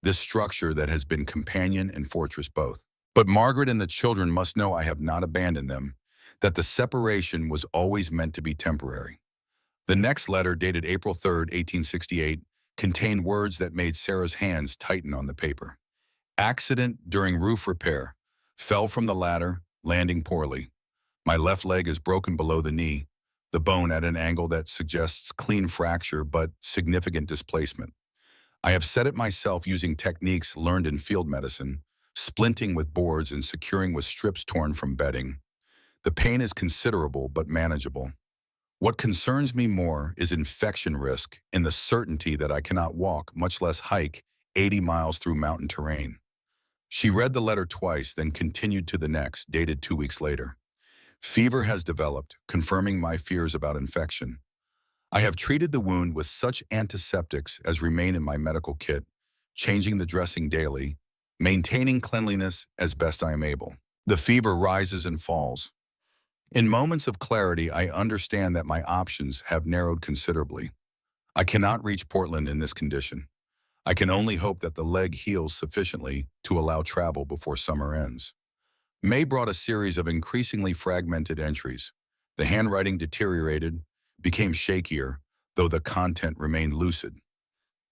this structure that has been companion and fortress both. But Margaret and the children must know I have not abandoned them, that the separation was always meant to be temporary. The next letter, dated April 3, 1868, contained words that made Sarah's hands tighten on the paper. Accident during roof repair. Fell from the ladder, landing poorly. My left leg is broken below the knee, the bone at an angle that suggests clean fracture but significant displacement. I have set it myself using techniques learned in field medicine, splinting with boards and securing with strips torn from bedding. The pain is considerable but manageable. What concerns me more is infection risk and the certainty that I cannot walk, much less hike, 80 miles through mountain terrain. She read the letter twice, then continued to the next, dated 2 weeks later. Fever has developed, confirming my fears about infection. I have treated the wound with such antiseptics as remain in my medical kit, changing the dressing daily, maintaining cleanliness as best I am able. The fever rises and falls. In moments of clarity, I understand that my options have narrowed considerably. I cannot reach Portland in this condition. I can only hope that the leg heals sufficiently to allow travel before summer ends. May brought a series of increasingly fragmented entries. The handwriting deteriorated, became shakier, though the content remained lucid.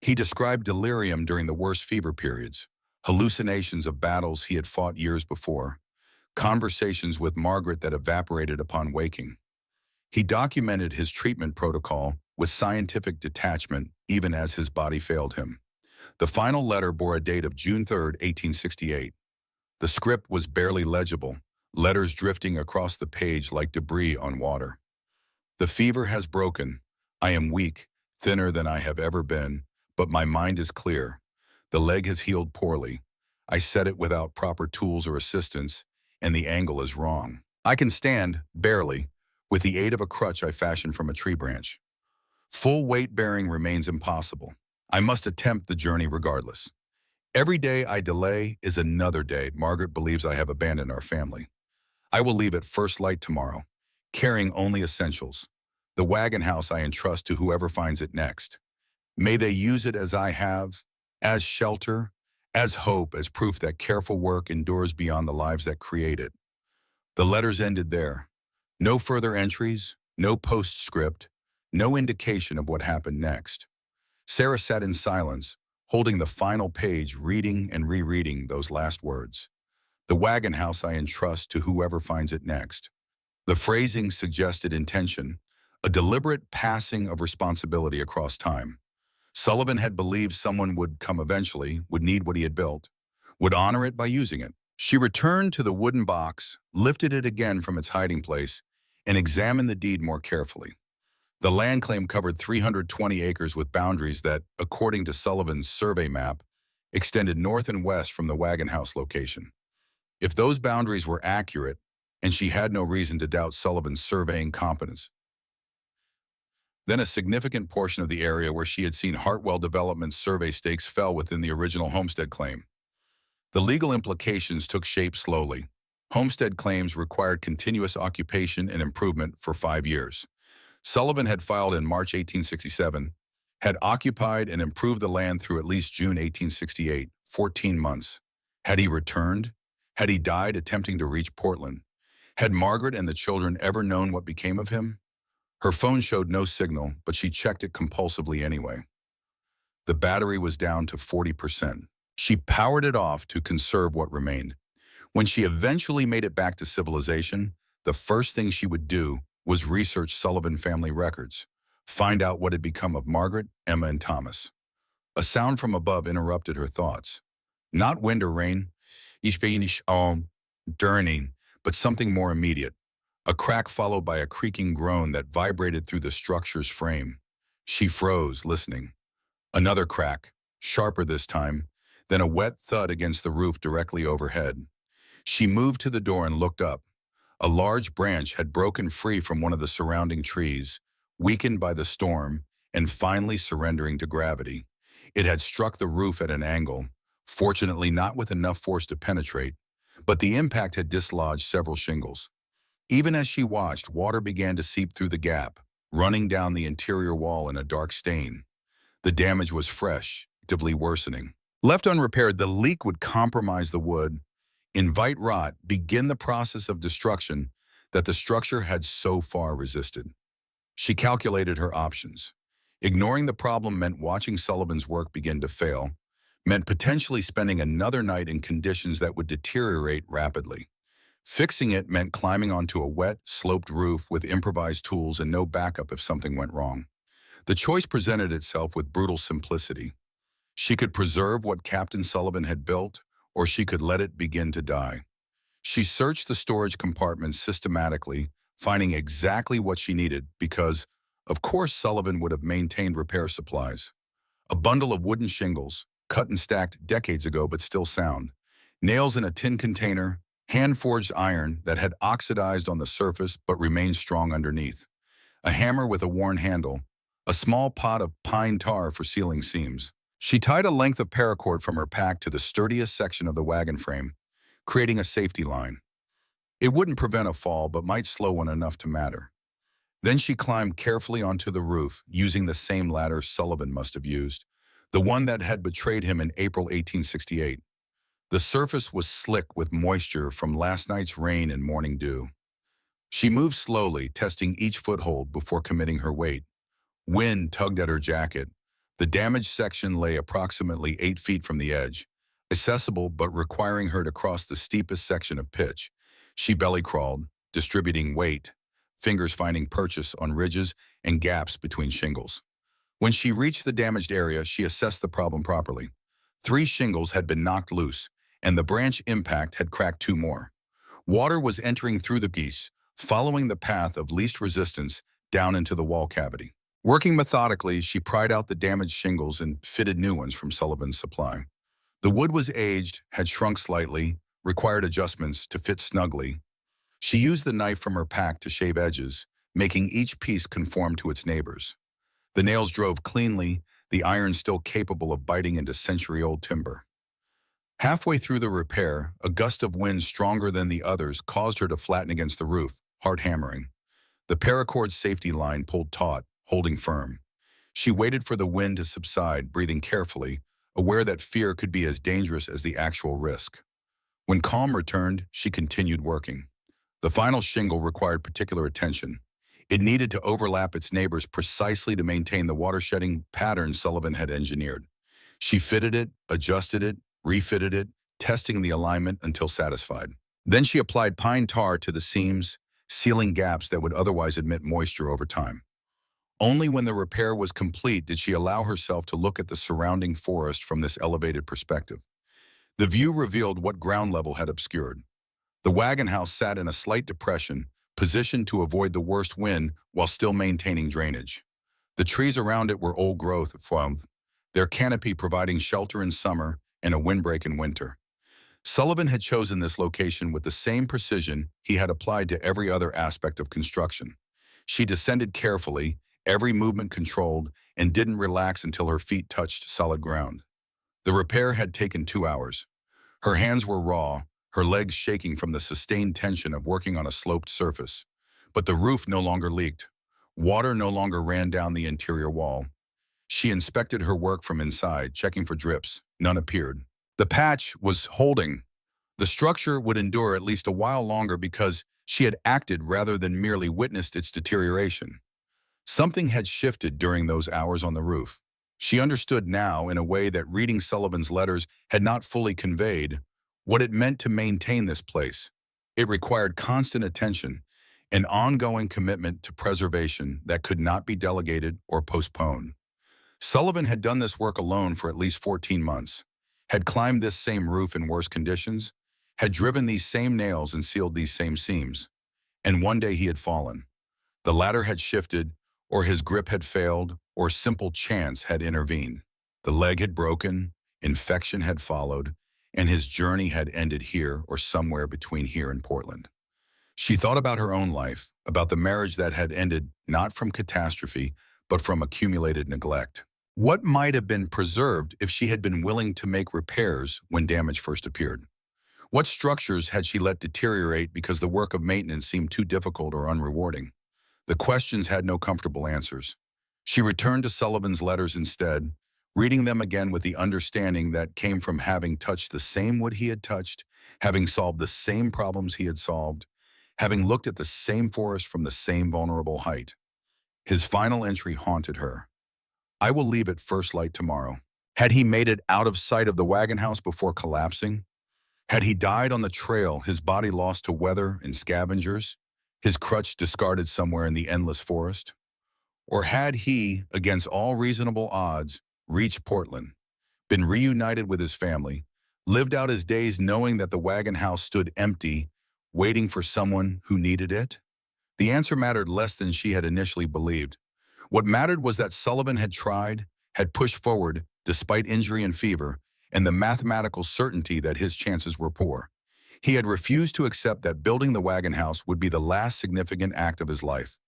He described delirium during the worst fever periods, hallucinations of battles he had fought years before, conversations with Margaret that evaporated upon waking. He documented his treatment protocol with scientific detachment even as his body failed him. The final letter bore a date of June 3, 1868. The script was barely legible, letters drifting across the page like debris on water. The fever has broken. I am weak, thinner than I have ever been, but my mind is clear. The leg has healed poorly. I set it without proper tools or assistance, and the angle is wrong. I can stand, barely, with the aid of a crutch I fashioned from a tree branch. Full weight bearing remains impossible. I must attempt the journey regardless. Every day I delay is another day Margaret believes I have abandoned our family. I will leave at first light tomorrow, carrying only essentials. The wagon house I entrust to whoever finds it next. May they use it as I have, as shelter, as hope, as proof that careful work endures beyond the lives that create it. The letters ended there. No further entries, no postscript, no indication of what happened next. Sarah sat in silence, holding the final page, reading and rereading those last words. The wagon house I entrust to whoever finds it next. The phrasing suggested intention, a deliberate passing of responsibility across time. Sullivan had believed someone would come eventually, would need what he had built, would honor it by using it. She returned to the wooden box, lifted it again from its hiding place, and examined the deed more carefully. The land claim covered 320 acres with boundaries that, according to Sullivan's survey map, extended north and west from the wagon house location. If those boundaries were accurate, and she had no reason to doubt Sullivan's surveying competence, then a significant portion of the area where she had seen Hartwell Development's survey stakes fell within the original homestead claim. The legal implications took shape slowly. Homestead claims required continuous occupation and improvement for 5 years. Sullivan had filed in March 1867, had occupied and improved the land through at least June 1868, 14 months. Had he returned? Had he died attempting to reach Portland? Had Margaret and the children ever known what became of him? Her phone showed no signal, but she checked it compulsively anyway. The battery was down to 40%. She powered it off to conserve what remained. When she eventually made it back to civilization, the first thing she would do was research Sullivan family records, find out what had become of Margaret, Emma, and Thomas. A sound from above interrupted her thoughts. Not wind or rain, ich bin nicht durning, but something more immediate. A crack followed by a creaking groan that vibrated through the structure's frame. She froze, listening. Another crack, sharper this time, then a wet thud against the roof directly overhead. She moved to the door and looked up. A large branch had broken free from one of the surrounding trees, weakened by the storm, and finally surrendering to gravity. It had struck the roof at an angle, fortunately not with enough force to penetrate, but the impact had dislodged several shingles. Even as she watched, water began to seep through the gap, running down the interior wall in a dark stain. The damage was fresh, actively worsening. Left unrepaired, the leak would compromise the wood, invite rot, begin the process of destruction that the structure had so far resisted. She calculated her options. Ignoring the problem meant watching Sullivan's work begin to fail, meant potentially spending another night in conditions that would deteriorate rapidly. Fixing it meant climbing onto a wet, sloped roof with improvised tools and no backup if something went wrong. The choice presented itself with brutal simplicity. She could preserve what Captain Sullivan had built, or she could let it begin to die. She searched the storage compartments systematically, finding exactly what she needed because, of course, Sullivan would have maintained repair supplies. A bundle of wooden shingles, cut and stacked decades ago but still sound, nails in a tin container, hand-forged iron that had oxidized on the surface but remained strong underneath, a hammer with a worn handle, a small pot of pine tar for sealing seams. She tied a length of paracord from her pack to the sturdiest section of the wagon frame, creating a safety line. It wouldn't prevent a fall but might slow one enough to matter. Then she climbed carefully onto the roof, using the same ladder Sullivan must have used, the one that had betrayed him in April 1868. The surface was slick with moisture from last night's rain and morning dew. She moved slowly, testing each foothold before committing her weight. Wind tugged at her jacket. The damaged section lay approximately 8 feet from the edge, accessible but requiring her to cross the steepest section of pitch. She belly crawled, distributing weight, fingers finding purchase on ridges and gaps between shingles. When she reached the damaged area, she assessed the problem properly. 3 shingles had been knocked loose, and the branch impact had cracked 2 more. Water was entering through the geese, following the path of least resistance down into the wall cavity. Working methodically, she pried out the damaged shingles and fitted new ones from Sullivan's supply. The wood was aged, had shrunk slightly, required adjustments to fit snugly. She used the knife from her pack to shave edges, making each piece conform to its neighbors. The nails drove cleanly, the iron still capable of biting into century-old timber. Halfway through the repair, a gust of wind stronger than the others caused her to flatten against the roof, hard hammering. The paracord safety line pulled taut, holding firm. She waited for the wind to subside, breathing carefully, aware that fear could be as dangerous as the actual risk. When calm returned, she continued working. The final shingle required particular attention. It needed to overlap its neighbors precisely to maintain the water-shedding pattern Sullivan had engineered. She fitted it, adjusted it, refitted it, testing the alignment until satisfied. Then she applied pine tar to the seams, sealing gaps that would otherwise admit moisture over time. Only when the repair was complete did she allow herself to look at the surrounding forest from this elevated perspective. The view revealed what ground level had obscured. The wagon house sat in a slight depression, positioned to avoid the worst wind while still maintaining drainage. The trees around it were old growth, their canopy providing shelter in summer and a windbreak in winter. Sullivan had chosen this location with the same precision he had applied to every other aspect of construction. She descended carefully, every movement controlled, and didn't relax until her feet touched solid ground. The repair had taken 2 hours. Her hands were raw, her legs shaking from the sustained tension of working on a sloped surface. But the roof no longer leaked. Water no longer ran down the interior wall. She inspected her work from inside, checking for drips. None appeared. The patch was holding. The structure would endure at least a while longer because she had acted rather than merely witnessed its deterioration. Something had shifted during those hours on the roof. She understood now, in a way that reading Sullivan's letters had not fully conveyed, what it meant to maintain this place. It required constant attention, an ongoing commitment to preservation that could not be delegated or postponed. Sullivan had done this work alone for at least 14 months, had climbed this same roof in worse conditions, had driven these same nails and sealed these same seams. And one day he had fallen. The ladder had shifted, or his grip had failed, or simple chance had intervened. The leg had broken, infection had followed, and his journey had ended here or somewhere between here and Portland. She thought about her own life, about the marriage that had ended not from catastrophe, but from accumulated neglect. What might have been preserved if she had been willing to make repairs when damage first appeared? What structures had she let deteriorate because the work of maintenance seemed too difficult or unrewarding? The questions had no comfortable answers. She returned to Sullivan's letters instead, reading them again with the understanding that came from having touched the same wood he had touched, having solved the same problems he had solved, having looked at the same forest from the same vulnerable height. His final entry haunted her. I will leave at first light tomorrow. Had he made it out of sight of the wagon house before collapsing? Had he died on the trail, his body lost to weather and scavengers, his crutch discarded somewhere in the endless forest? Or had he, against all reasonable odds, reached Portland, been reunited with his family, lived out his days knowing that the wagon house stood empty, waiting for someone who needed it? The answer mattered less than she had initially believed. What mattered was that Sullivan had tried, had pushed forward despite injury and fever, and the mathematical certainty that his chances were poor. He had refused to accept that building the wagon house would be the last significant act of his life.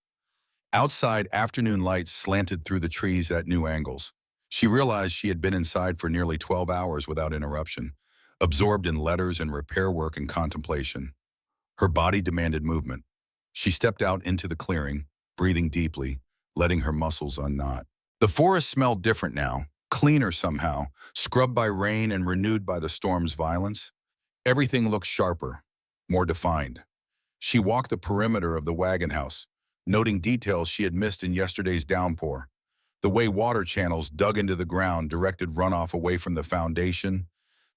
Outside, afternoon lights slanted through the trees at new angles. She realized she had been inside for nearly 12 hours without interruption, absorbed in letters and repair work and contemplation. Her body demanded movement. She stepped out into the clearing, breathing deeply, letting her muscles unknot. The forest smelled different now, cleaner somehow, scrubbed by rain and renewed by the storm's violence. Everything looked sharper, more defined. She walked the perimeter of the wagon house, noting details she had missed in yesterday's downpour. The way water channels dug into the ground directed runoff away from the foundation,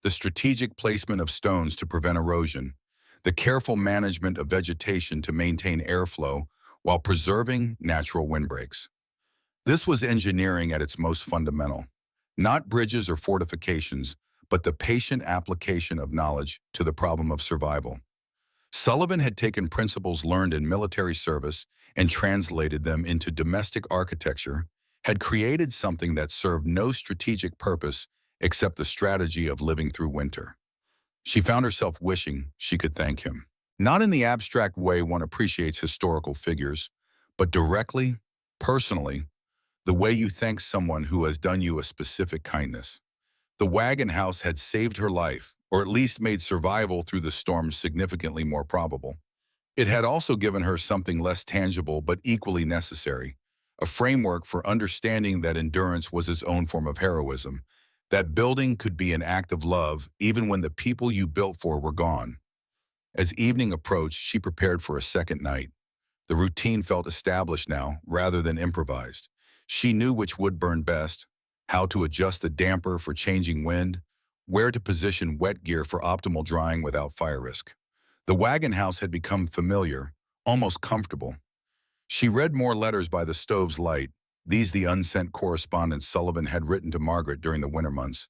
the strategic placement of stones to prevent erosion, the careful management of vegetation to maintain airflow while preserving natural windbreaks. This was engineering at its most fundamental. Not bridges or fortifications, but the patient application of knowledge to the problem of survival. Sullivan had taken principles learned in military service and translated them into domestic architecture, had created something that served no strategic purpose except the strategy of living through winter. She found herself wishing she could thank him. Not in the abstract way one appreciates historical figures, but directly, personally, the way you thank someone who has done you a specific kindness. The wagon house had saved her life, or at least made survival through the storm significantly more probable. It had also given her something less tangible but equally necessary, a framework for understanding that endurance was its own form of heroism, that building could be an act of love even when the people you built for were gone. As evening approached, she prepared for a second night. The routine felt established now, rather than improvised. She knew which wood burned best, how to adjust the damper for changing wind, where to position wet gear for optimal drying without fire risk. The wagon house had become familiar, almost comfortable. She read more letters by the stove's light, these the unsent correspondence Sullivan had written to Margaret during the winter months.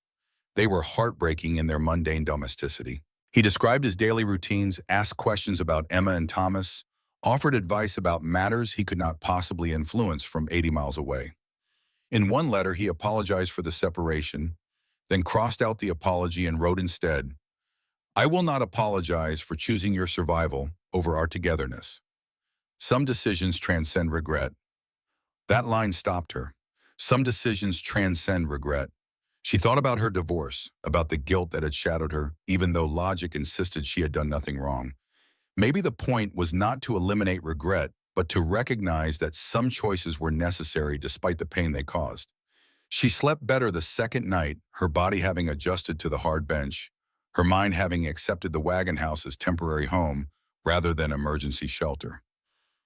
They were heartbreaking in their mundane domesticity. He described his daily routines, asked questions about Emma and Thomas, offered advice about matters he could not possibly influence from 80 miles away. In one letter, he apologized for the separation, then crossed out the apology and wrote instead, "I will not apologize for choosing your survival over our togetherness. Some decisions transcend regret." That line stopped her. Some decisions transcend regret. She thought about her divorce, about the guilt that had shadowed her, even though logic insisted she had done nothing wrong. Maybe the point was not to eliminate regret, but to recognize that some choices were necessary despite the pain they caused. She slept better the second night, her body having adjusted to the hard bench, her mind having accepted the wagon house as temporary home rather than emergency shelter.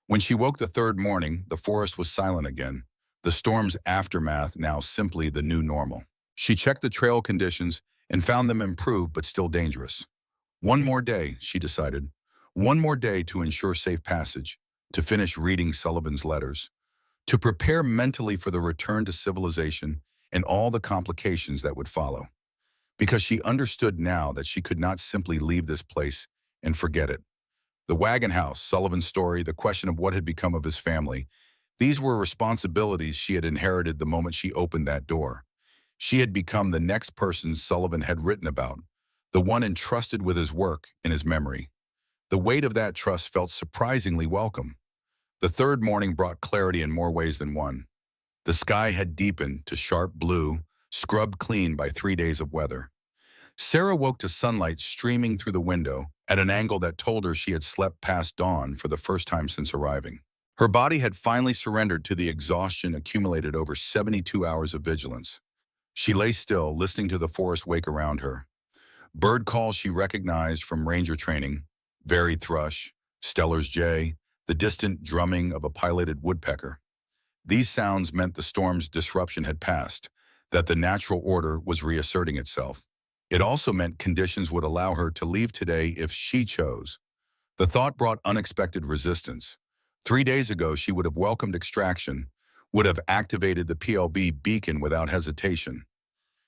When she woke the third morning, the forest was silent again, the storm's aftermath now simply the new normal. She checked the trail conditions and found them improved but still dangerous. One more day, she decided. One more day to ensure safe passage, to finish reading Sullivan's letters, to prepare mentally for the return to civilization and all the complications that would follow. Because she understood now that she could not simply leave this place and forget it. The wagon house, Sullivan's story, the question of what had become of his family, these were responsibilities she had inherited the moment she opened that door. She had become the next person Sullivan had written about, the one entrusted with his work and his memory. The weight of that trust felt surprisingly welcome. The third morning brought clarity in more ways than one. The sky had deepened to sharp blue, scrubbed clean by 3 days of weather. Sarah woke to sunlight streaming through the window at an angle that told her she had slept past dawn for the first time since arriving. Her body had finally surrendered to the exhaustion accumulated over 72 hours of vigilance. She lay still, listening to the forest wake around her. Bird calls she recognized from ranger training, varied thrush, Steller's jay, the distant drumming of a pileated woodpecker. These sounds meant the storm's disruption had passed, that the natural order was reasserting itself. It also meant conditions would allow her to leave today if she chose. The thought brought unexpected resistance. 3 days ago, she would have welcomed extraction, would have activated the PLB beacon without hesitation.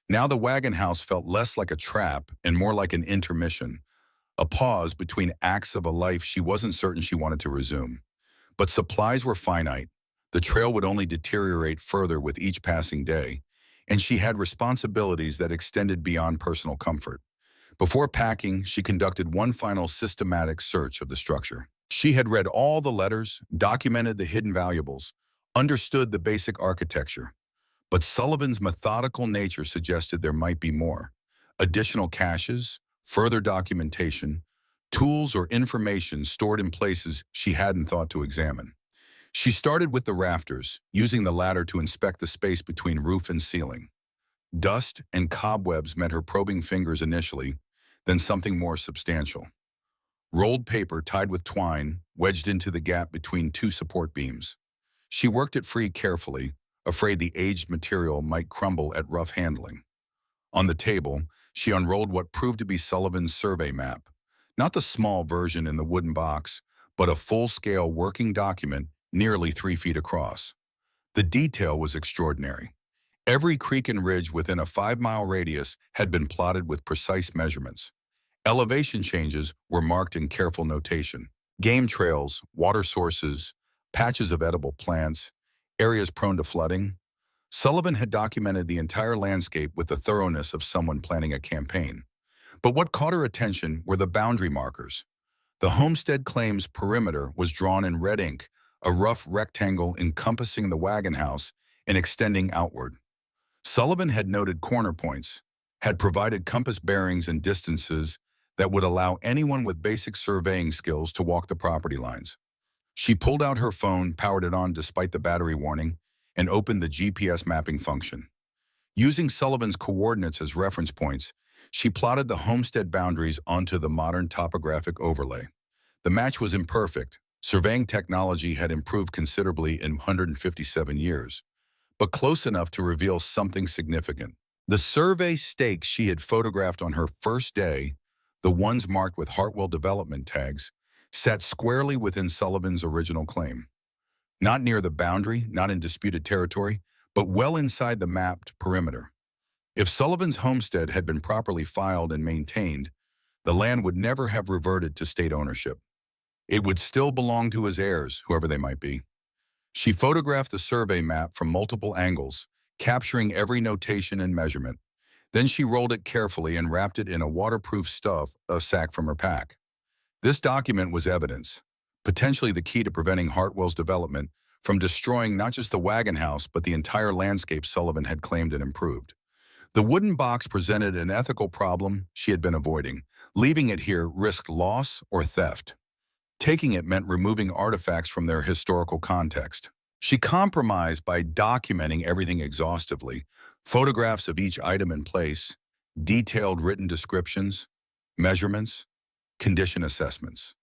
Now the wagon house felt less like a trap and more like an intermission, a pause between acts of a life she wasn't certain she wanted to resume. But supplies were finite. The trail would only deteriorate further with each passing day, and she had responsibilities that extended beyond personal comfort. Before packing, she conducted one final systematic search of the structure. She had read all the letters, documented the hidden valuables, understood the basic architecture. But Sullivan's methodical nature suggested there might be more. Additional caches, further documentation, tools or information stored in places she hadn't thought to examine. She started with the rafters, using the ladder to inspect the space between roof and ceiling. Dust and cobwebs met her probing fingers initially, then something more substantial. Rolled paper tied with twine wedged into the gap between two support beams. She worked it free carefully, afraid the aged material might crumble at rough handling. On the table, she unrolled what proved to be Sullivan's survey map. Not the small version in the wooden box, but a full-scale working document nearly 3 feet across. The detail was extraordinary. Every creek and ridge within a 5-mile radius had been plotted with precise measurements. Elevation changes were marked in careful notation. Game trails, water sources, patches of edible plants, areas prone to flooding. Sullivan had documented the entire landscape with the thoroughness of someone planning a campaign. But what caught her attention were the boundary markers. The homestead claim's perimeter was drawn in red ink, a rough rectangle encompassing the wagon house and extending outward. Sullivan had noted corner points, had provided compass bearings and distances that would allow anyone with basic surveying skills to walk the property lines. She pulled out her phone, powered it on despite the battery warning, and opened the GPS mapping function. Using Sullivan's coordinates as reference points, she plotted the homestead boundaries onto the modern topographic overlay. The match was imperfect. Surveying technology had improved considerably in 157 years, but close enough to reveal something significant. The survey stakes she had photographed on her first day, the ones marked with Hartwell development tags, sat squarely within Sullivan's original claim. Not near the boundary, not in disputed territory, but well inside the mapped perimeter. If Sullivan's homestead had been properly filed and maintained, the land would never have reverted to state ownership. It would still belong to his heirs, whoever they might be. She photographed the survey map from multiple angles, capturing every notation and measurement. Then she rolled it carefully and wrapped it in a waterproof stuff sack from her pack. This document was evidence, potentially the key to preventing Hartwell's development from destroying not just the wagon house but the entire landscape Sullivan had claimed and improved. The wooden box presented an ethical problem she had been avoiding. Leaving it here risked loss or theft. Taking it meant removing artifacts from their historical context. She compromised by documenting everything exhaustively, photographs of each item in place, detailed written descriptions, measurements, condition assessments.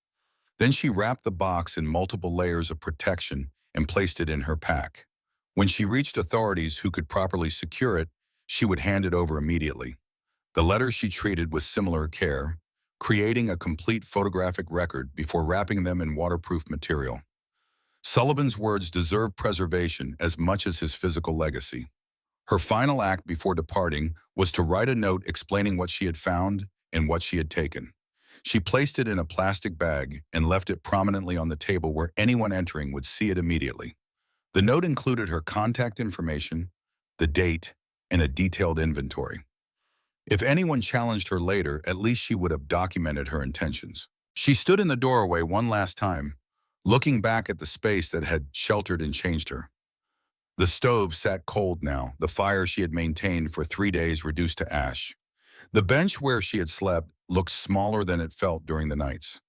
Then she wrapped the box in multiple layers of protection and placed it in her pack. When she reached authorities who could properly secure it, she would hand it over immediately. The letters she treated with similar care, creating a complete photographic record before wrapping them in waterproof material. Sullivan's words deserved preservation as much as his physical legacy. Her final act before departing was to write a note explaining what she had found and what she had taken. She placed it in a plastic bag and left it prominently on the table where anyone entering would see it immediately. The note included her contact information, the date, and a detailed inventory. If anyone challenged her later, at least she would have documented her intentions. She stood in the doorway one last time, looking back at the space that had sheltered and changed her. The stove sat cold now, the fire she had maintained for 3 days reduced to ash. The bench where she had slept looked smaller than it felt during the nights.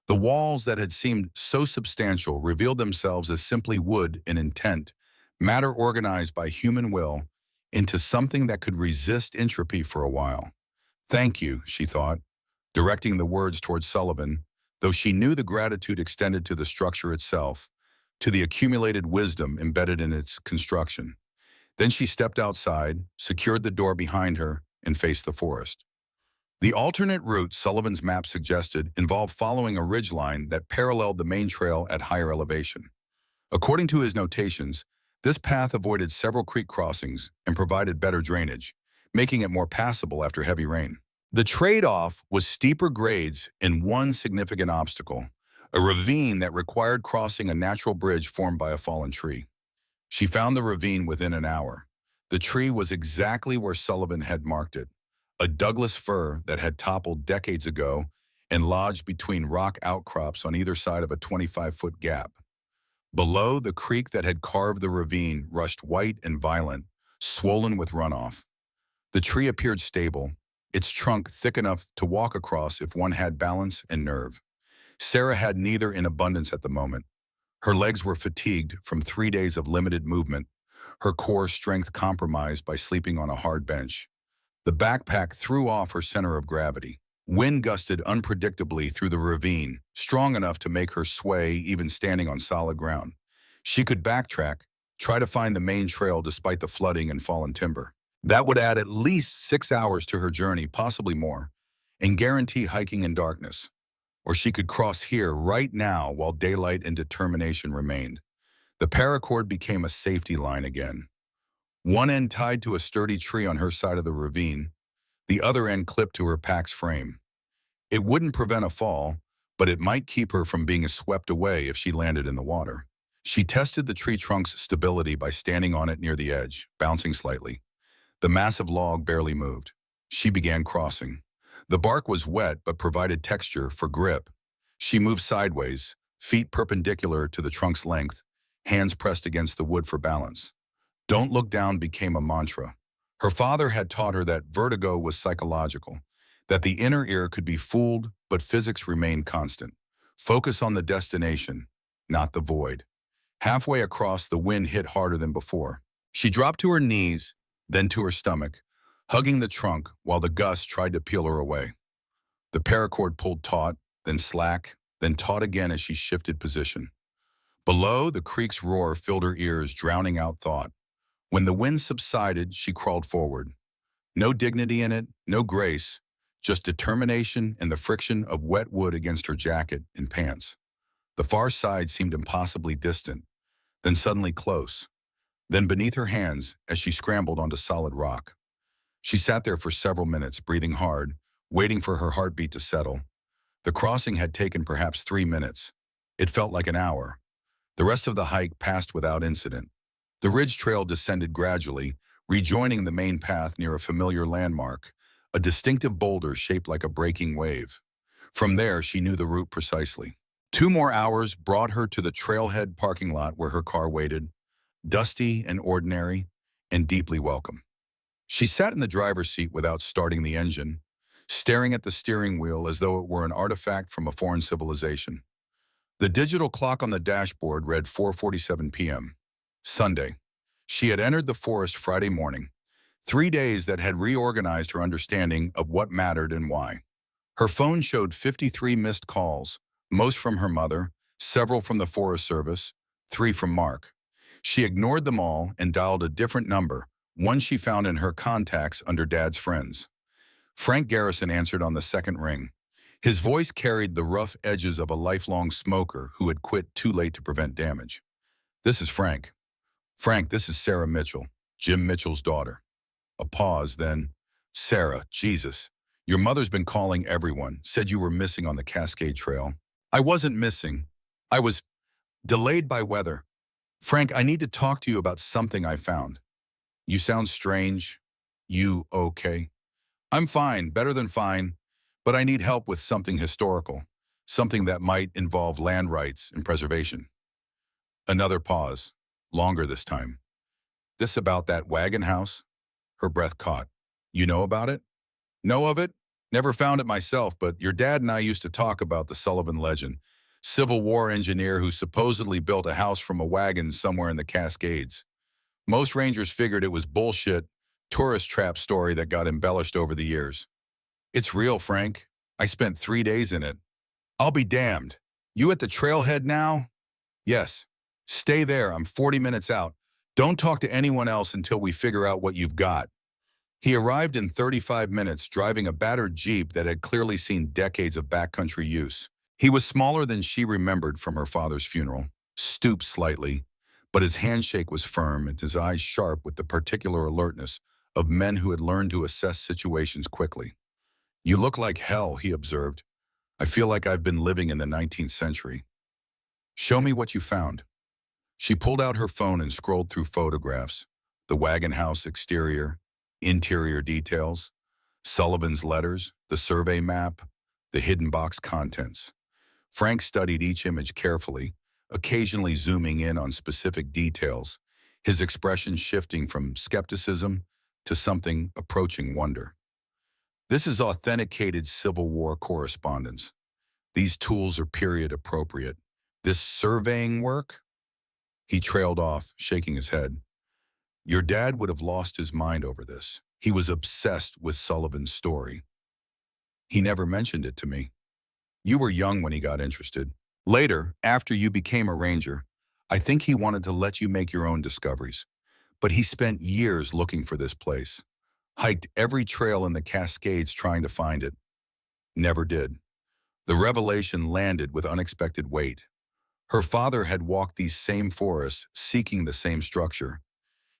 The walls that had seemed so substantial revealed themselves as simply wood and intent, matter organized by human will, into something that could resist entropy for a while. Thank you, she thought, directing the words towards Sullivan, though she knew the gratitude extended to the structure itself, to the accumulated wisdom embedded in its construction. Then she stepped outside, secured the door behind her, and faced the forest. The alternate route Sullivan's map suggested involved following a ridgeline that paralleled the main trail at higher elevation. According to his notations, this path avoided several creek crossings and provided better drainage, making it more passable after heavy rain. The trade-off was steeper grades and one significant obstacle: a ravine that required crossing a natural bridge formed by a fallen tree. She found the ravine within an hour. The tree was exactly where Sullivan had marked it, a Douglas fir that had toppled decades ago and lodged between rock outcrops on either side of a 25-foot gap. Below, the creek that had carved the ravine rushed white and violent, swollen with runoff. The tree appeared stable, its trunk thick enough to walk across if one had balance and nerve. Sarah had neither in abundance at the moment. Her legs were fatigued from 3 days of limited movement, her core strength compromised by sleeping on a hard bench. The backpack threw off her center of gravity. Wind gusted unpredictably through the ravine, strong enough to make her sway even standing on solid ground. She could backtrack, try to find the main trail despite the flooding and fallen timber. That would add at least 6 hours to her journey, possibly more, and guarantee hiking in darkness. Or she could cross here right now while daylight and determination remained. The paracord became a safety line again. One end tied to a sturdy tree on her side of the ravine, the other end clipped to her pack's frame. It wouldn't prevent a fall, but it might keep her from being swept away if she landed in the water. She tested the tree trunk's stability by standing on it near the edge, bouncing slightly. The massive log barely moved. She began crossing. The bark was wet but provided texture for grip. She moved sideways, feet perpendicular to the trunk's length, hands pressed against the wood for balance. Don't look down became a mantra. Her father had taught her that vertigo was psychological, that the inner ear could be fooled, but physics remained constant. Focus on the destination, not the void. Halfway across, the wind hit harder than before. She dropped to her knees, then to her stomach, hugging the trunk while the gust tried to peel her away. The paracord pulled taut, then slack, then taut again as she shifted position. Below, the creek's roar filled her ears, drowning out thought. When the wind subsided, she crawled forward. No dignity in it, no grace, just determination and the friction of wet wood against her jacket and pants. The far side seemed impossibly distant, then suddenly close, then beneath her hands as she scrambled onto solid rock. She sat there for several minutes, breathing hard, waiting for her heartbeat to settle. The crossing had taken perhaps 3 minutes. It felt like an hour. The rest of the hike passed without incident. The ridge trail descended gradually, rejoining the main path near a familiar landmark, a distinctive boulder shaped like a breaking wave. From there, she knew the route precisely. 2 more hours brought her to the trailhead parking lot where her car waited, dusty and ordinary, and deeply welcome. She sat in the driver's seat without starting the engine, staring at the steering wheel as though it were an artifact from a foreign civilization. The digital clock on the dashboard read 4:47 p.m. Sunday. She had entered the forest Friday morning, 3 days that had reorganized her understanding of what mattered and why. Her phone showed 53 missed calls, most from her mother, several from the Forest Service, 3 from Mark. She ignored them all and dialed a different number, one she found in her contacts under Dad's friends. Frank Garrison answered on the second ring. His voice carried the rough edges of a lifelong smoker who had quit too late to prevent damage. "This is Frank." "Frank, this is Sarah Mitchell, Jim Mitchell's daughter." A pause, then, "Sarah, Jesus. Your mother's been calling everyone, said you were missing on the Cascade Trail." "I wasn't missing. I was delayed by weather. Frank, I need to talk to you about something I found." "You sound strange. You okay?" "I'm fine, better than fine, but I need help with something historical, something that might involve land rights and preservation." Another pause, longer this time. "This about that Wagon house?" Her breath caught. "You know about it?" "Know of it? Never found it myself, but your dad and I used to talk about the Sullivan legend, Civil War engineer who supposedly built a house from a wagon somewhere in the Cascades. Most rangers figured it was bullshit, tourist trap story that got embellished over the years. It's real, Frank. I spent 3 days in it." "I'll be damned. You at the trailhead now?" "Yes. Stay there. I'm 40 minutes out. Don't talk to anyone else until we figure out what you've got." He arrived in 35 minutes, driving a battered Jeep that had clearly seen decades of backcountry use. He was smaller than she remembered from her father's funeral, stooped slightly, but his handshake was firm and his eyes sharp with the particular alertness of men who had learned to assess situations quickly. "You look like hell," he observed. I feel like I've been living in the 19th century. Show me what you found. She pulled out her phone and scrolled through photographs, the Wagon house exterior, interior details, Sullivan's letters, the survey map, the hidden box contents. Frank studied each image carefully, occasionally zooming in on specific details, his expression shifting from skepticism to something approaching wonder. This is authenticated Civil War correspondence. These tools are period appropriate. This surveying work? He trailed off, shaking his head. Your dad would have lost his mind over this. He was obsessed with Sullivan's story. He never mentioned it to me. You were young when he got interested. Later, after you became a ranger, I think he wanted to let you make your own discoveries. But he spent years looking for this place. Hiked every trail in the Cascades trying to find it. Never did. The revelation landed with unexpected weight. Her father had walked these same forests seeking the same structure,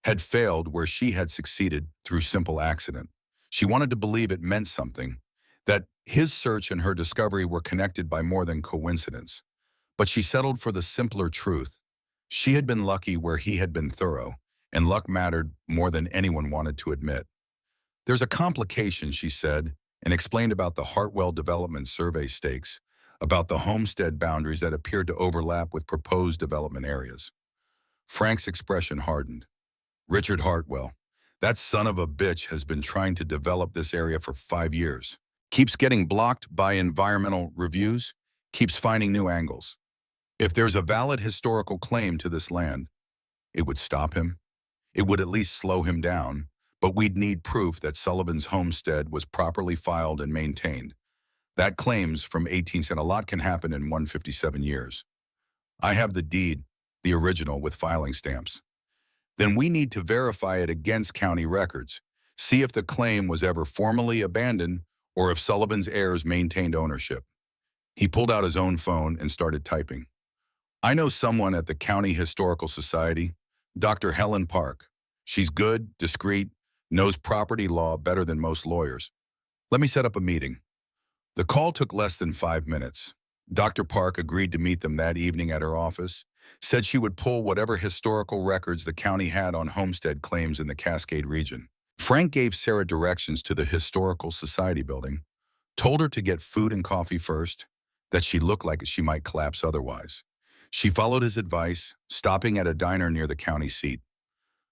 had failed where she had succeeded through simple accident. She wanted to believe it meant something, that his search and her discovery were connected by more than coincidence. But she settled for the simpler truth. She had been lucky where he had been thorough, and luck mattered more than anyone wanted to admit. There's a complication, she said, and explained about the Hartwell Development Survey stakes, about the homestead boundaries that appeared to overlap with proposed development areas. Frank's expression hardened. Richard Hartwell, that son of a bitch has been trying to develop this area for 5 years. Keeps getting blocked by environmental reviews, keeps finding new angles. If there's a valid historical claim to this land, it would stop him. It would at least slow him down, but we'd need proof that Sullivan's homestead was properly filed and maintained. That claims from 18th, a lot can happen in 157 years. I have the deed, the original with filing stamps. Then we need to verify it against county records, see if the claim was ever formally abandoned or if Sullivan's heirs maintained ownership. He pulled out his own phone and started typing. I know someone at the County Historical Society, Dr. Helen Park. She's good, discreet, knows property law better than most lawyers. Let me set up a meeting. The call took less than 5 minutes. Dr. Park agreed to meet them that evening at her office, said she would pull whatever historical records the county had on homestead claims in the Cascade region. Frank gave Sarah directions to the Historical Society building, told her to get food and coffee first, that she looked like she might collapse otherwise. She followed his advice, stopping at a diner near the county seat.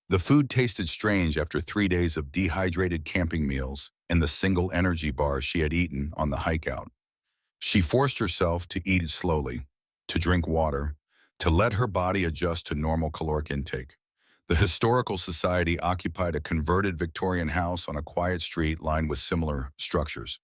The food tasted strange after 3 days of dehydrated camping meals and the single energy bar she had eaten on the hike out. She forced herself to eat slowly, to drink water, to let her body adjust to normal caloric intake. The Historical Society occupied a converted Victorian house on a quiet street lined with similar structures.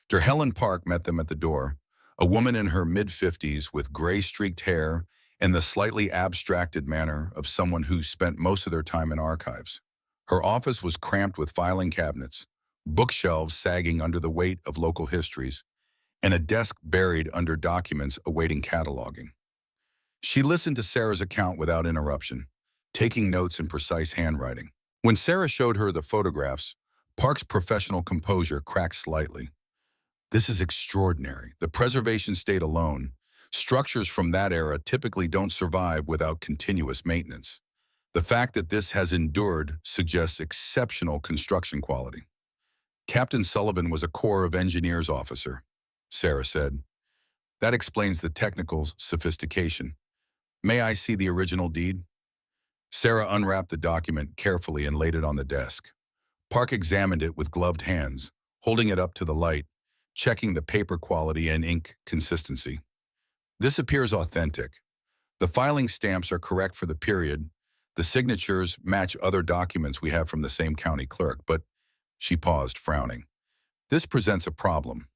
Dr. Helen Park met them at the door, a woman in her mid-50s with gray-streaked hair and the slightly abstracted manner of someone who spent most of their time in archives. Her office was cramped with filing cabinets, bookshelves sagging under the weight of local histories, and a desk buried under documents awaiting cataloging. She listened to Sarah's account without interruption, taking notes in precise handwriting. When Sarah showed her the photographs, Park's professional composure cracked slightly. This is extraordinary. The preservation state alone. Structures from that era typically don't survive without continuous maintenance. The fact that this has endured suggests exceptional construction quality. Captain Sullivan was a Corps of Engineers officer, Sarah said. That explains the technical sophistication. May I see the original deed? Sarah unwrapped the document carefully and laid it on the desk. Park examined it with gloved hands, holding it up to the light, checking the paper quality and ink consistency. This appears authentic. The filing stamps are correct for the period. The signatures match other documents we have from the same county clerk, but she paused, frowning. This presents a problem.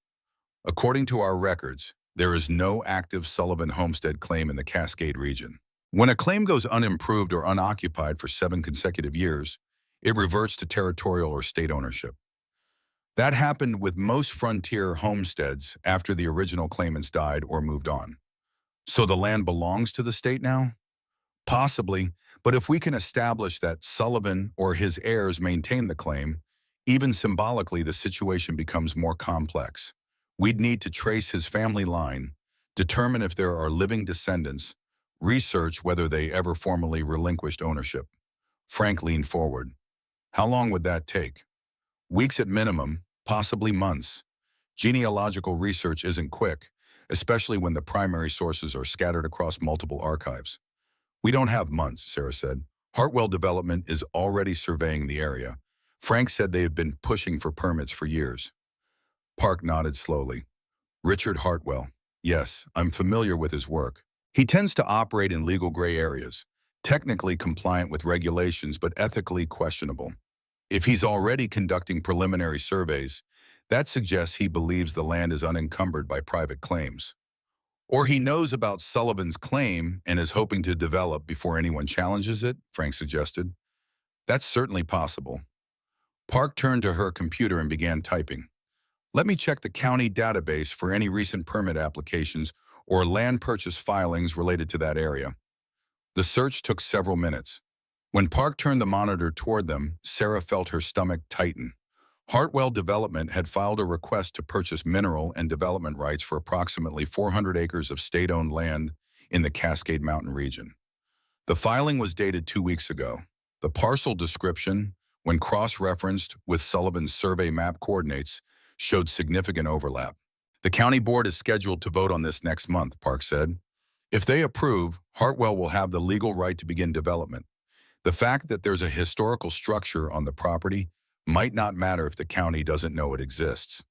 According to our records, there is no active Sullivan homestead claim in the Cascade region. When a claim goes unimproved or unoccupied for 7 consecutive years, it reverts to territorial or state ownership. That happened with most frontier homesteads after the original claimants died or moved on. So the land belongs to the state now? Possibly, but if we can establish that Sullivan or his heirs maintain the claim, even symbolically the situation becomes more complex. We'd need to trace his family line, determine if there are living descendants, research whether they ever formally relinquished ownership. Frank leaned forward. How long would that take? Weeks at minimum, possibly months. Genealogical research isn't quick, especially when the primary sources are scattered across multiple archives. We don't have months, Sarah said. Hartwell Development is already surveying the area. Frank said they have been pushing for permits for years. Park nodded slowly. Richard Hartwell. Yes, I'm familiar with his work. He tends to operate in legal gray areas, technically compliant with regulations but ethically questionable. If he's already conducting preliminary surveys, that suggests he believes the land is unencumbered by private claims. Or he knows about Sullivan's claim and is hoping to develop before anyone challenges it, Frank suggested. That's certainly possible. Park turned to her computer and began typing. Let me check the county database for any recent permit applications or land purchase filings related to that area. The search took several minutes. When Park turned the monitor toward them, Sarah felt her stomach tighten. Hartwell Development had filed a request to purchase mineral and development rights for approximately 400 acres of state-owned land in the Cascade Mountain region. The filing was dated 2 weeks ago. The parcel description, when cross-referenced with Sullivan's survey map coordinates, showed significant overlap. The county board is scheduled to vote on this next month, Park said. If they approve, Hartwell will have the legal right to begin development. The fact that there's a historical structure on the property might not matter if the county doesn't know it exists.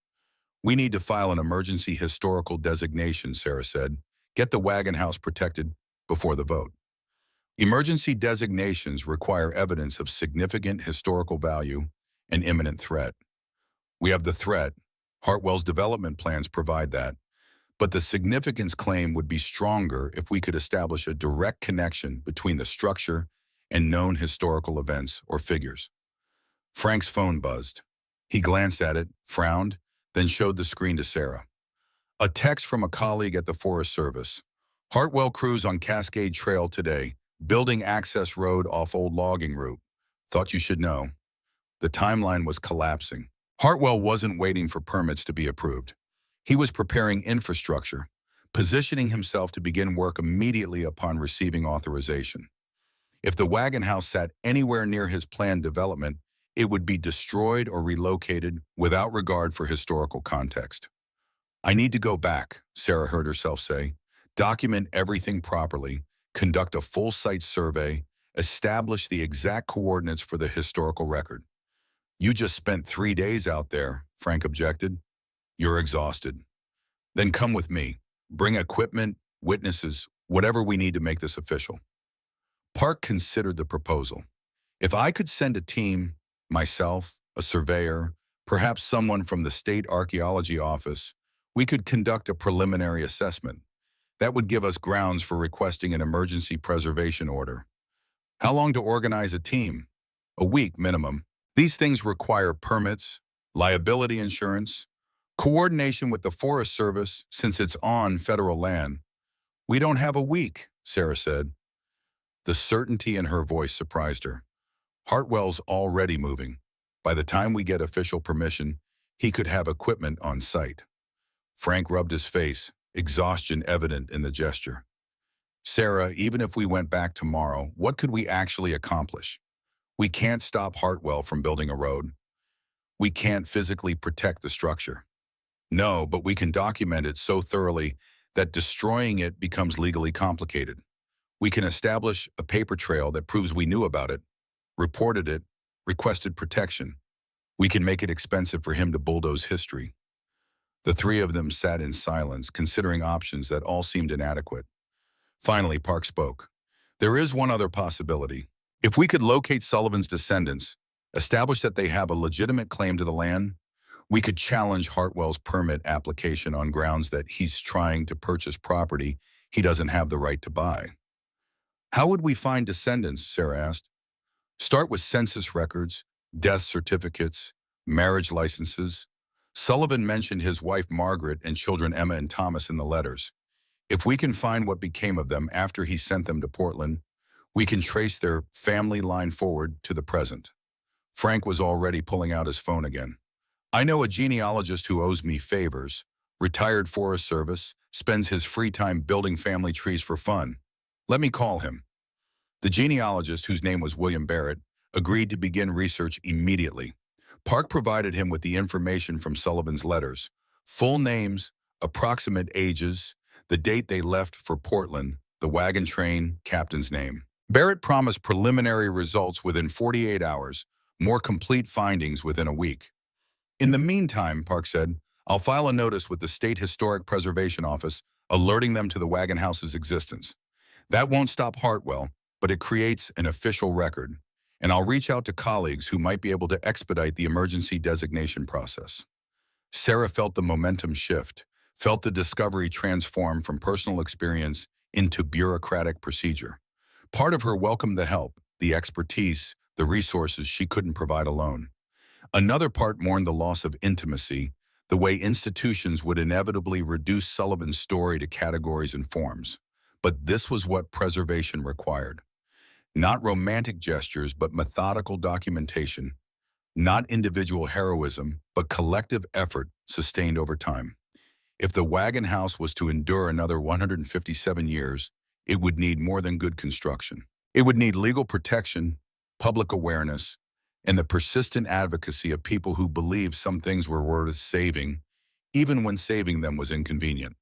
We need to file an emergency historical designation, Sarah said. Get the Wagon house protected before the vote. Emergency designations require evidence of significant historical value and imminent threat. We have the threat. Hartwell's development plans provide that. But the significance claim would be stronger if we could establish a direct connection between the structure and known historical events or figures. Frank's phone buzzed. He glanced at it, frowned, then showed the screen to Sarah. A text from a colleague at the Forest Service. Hartwell crews on Cascade Trail today, building access road off old logging route. Thought you should know. The timeline was collapsing. Hartwell wasn't waiting for permits to be approved. He was preparing infrastructure, positioning himself to begin work immediately upon receiving authorization. If the Wagon house sat anywhere near his planned development, it would be destroyed or relocated without regard for historical context. I need to go back, Sarah heard herself say, document everything properly, conduct a full site survey, establish the exact coordinates for the historical record. You just spent 3 days out there, Frank objected. You're exhausted. Then come with me. Bring equipment, witnesses, whatever we need to make this official. Park considered the proposal. If I could send a team, myself, a surveyor, perhaps someone from the state archaeology office, we could conduct a preliminary assessment. That would give us grounds for requesting an emergency preservation order. How long to organize a team? A week minimum. These things require permits, liability insurance, coordination with the Forest Service since it's on federal land. We don't have a week, Sarah said. The certainty in her voice surprised her. Hartwell's already moving. By the time we get official permission, he could have equipment on site. Frank rubbed his face, exhaustion evident in the gesture. Sarah, even if we went back tomorrow, what could we actually accomplish? We can't stop Hartwell from building a road. We can't physically protect the structure. No, but we can document it so thoroughly that destroying it becomes legally complicated. We can establish a paper trail that proves we knew about it, reported it, requested protection. We can make it expensive for him to bulldoze history. The three of them sat in silence, considering options that all seemed inadequate. Finally, Park spoke. There is one other possibility. If we could locate Sullivan's descendants, establish that they have a legitimate claim to the land, we could challenge Hartwell's permit application on grounds that he's trying to purchase property he doesn't have the right to buy. How would we find descendants, Sarah asked. Start with census records, death certificates, marriage licenses. Sullivan mentioned his wife Margaret and children Emma and Thomas in the letters. If we can find what became of them after he sent them to Portland, we can trace their family line forward to the present. Frank was already pulling out his phone again. I know a genealogist who owes me favors. Retired Forest Service, spends his free time building family trees for fun. Let me call him. The genealogist, whose name was William Barrett, agreed to begin research immediately. Park provided him with the information from Sullivan's letters: full names, approximate ages, the date they left for Portland, the wagon train, captain's name. Barrett promised preliminary results within 48 hours, more complete findings within a week. In the meantime, Park said, I'll file a notice with the State Historic Preservation Office alerting them to the wagon house's existence. That won't stop Hartwell, but it creates an official record, and I'll reach out to colleagues who might be able to expedite the emergency designation process. Sarah felt the momentum shift, felt the discovery transform from personal experience into bureaucratic procedure. Part of her welcomed the help, the expertise, the resources she couldn't provide alone. Another part mourned the loss of intimacy, the way institutions would inevitably reduce Sullivan's story to categories and forms. But this was what preservation required. Not romantic gestures, but methodical documentation. Not individual heroism, but collective effort sustained over time. If the wagon house was to endure another 157 years, it would need more than good construction. It would need legal protection, public awareness, and the persistent advocacy of people who believed some things were worth saving, even when saving them was inconvenient.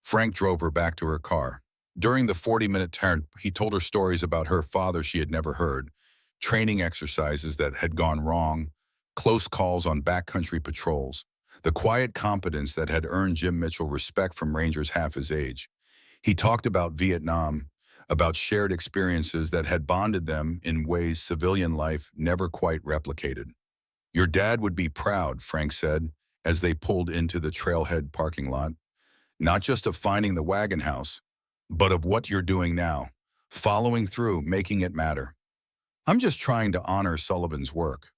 Frank drove her back to her car. During the 40-minute turn, he told her stories about her father she had never heard, training exercises that had gone wrong, close calls on backcountry patrols, the quiet competence that had earned Jim Mitchell respect from Rangers half his age. He talked about Vietnam, about shared experiences that had bonded them in ways civilian life never quite replicated. Your dad would be proud, Frank said, as they pulled into the trailhead parking lot, not just of finding the wagon house, but of what you're doing now, following through, making it matter. I'm just trying to honor Sullivan's work.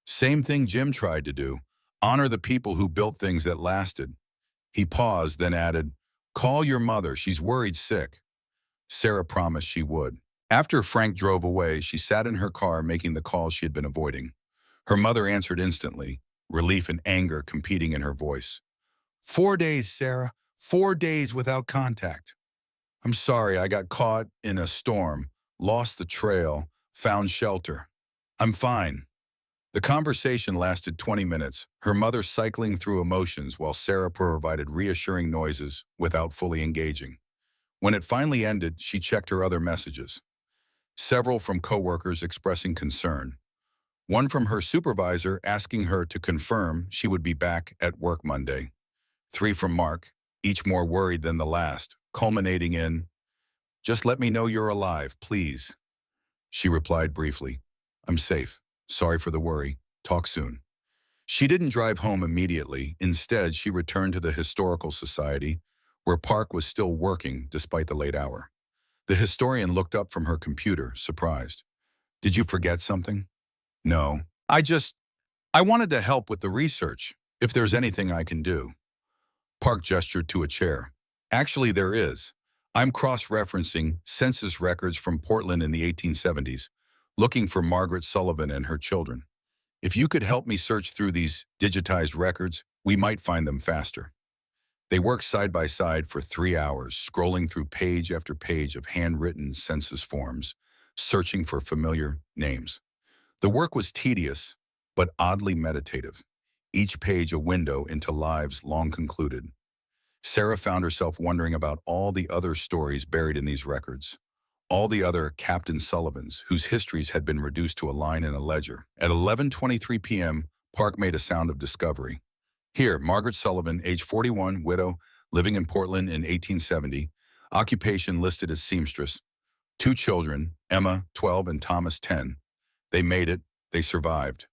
Same thing Jim tried to do, honor the people who built things that lasted. He paused, then added, call your mother, she's worried sick. Sarah promised she would. After Frank drove away, she sat in her car making the calls she had been avoiding. Her mother answered instantly, relief and anger competing in her voice. 4 days, Sarah, 4 days without contact. I'm sorry, I got caught in a storm, lost the trail, found shelter. I'm fine. The conversation lasted 20 minutes, her mother cycling through emotions while Sarah provided reassuring noises without fully engaging. When it finally ended, she checked her other messages. Several from coworkers expressing concern. One from her supervisor asking her to confirm she would be back at work Monday. 3 from Mark, each more worried than the last, culminating in, just let me know you're alive, please. She replied briefly, I'm safe. Sorry for the worry. Talk soon. She didn't drive home immediately. Instead, she returned to the Historical Society, where Park was still working despite the late hour. The historian looked up from her computer, surprised. Did you forget something? No. I wanted to help with the research, if there's anything I can do. Park gestured to a chair. Actually, there is. I'm cross-referencing census records from Portland in the 1870s, looking for Margaret Sullivan and her children. If you could help me search through these digitized records, we might find them faster. They worked side by side for 3 hours, scrolling through page after page of handwritten census forms, searching for familiar names. The work was tedious, but oddly meditative, each page a window into lives long concluded. Sarah found herself wondering about all the other stories buried in these records, all the other Captain Sullivans whose histories had been reduced to a line in a ledger. At 11:23 p.m., Park made a sound of discovery. Here, Margaret Sullivan, age 41, widow, living in Portland in 1870, occupation listed as seamstress. 2 children, Emma, 12, and Thomas, 10. They made it. They survived.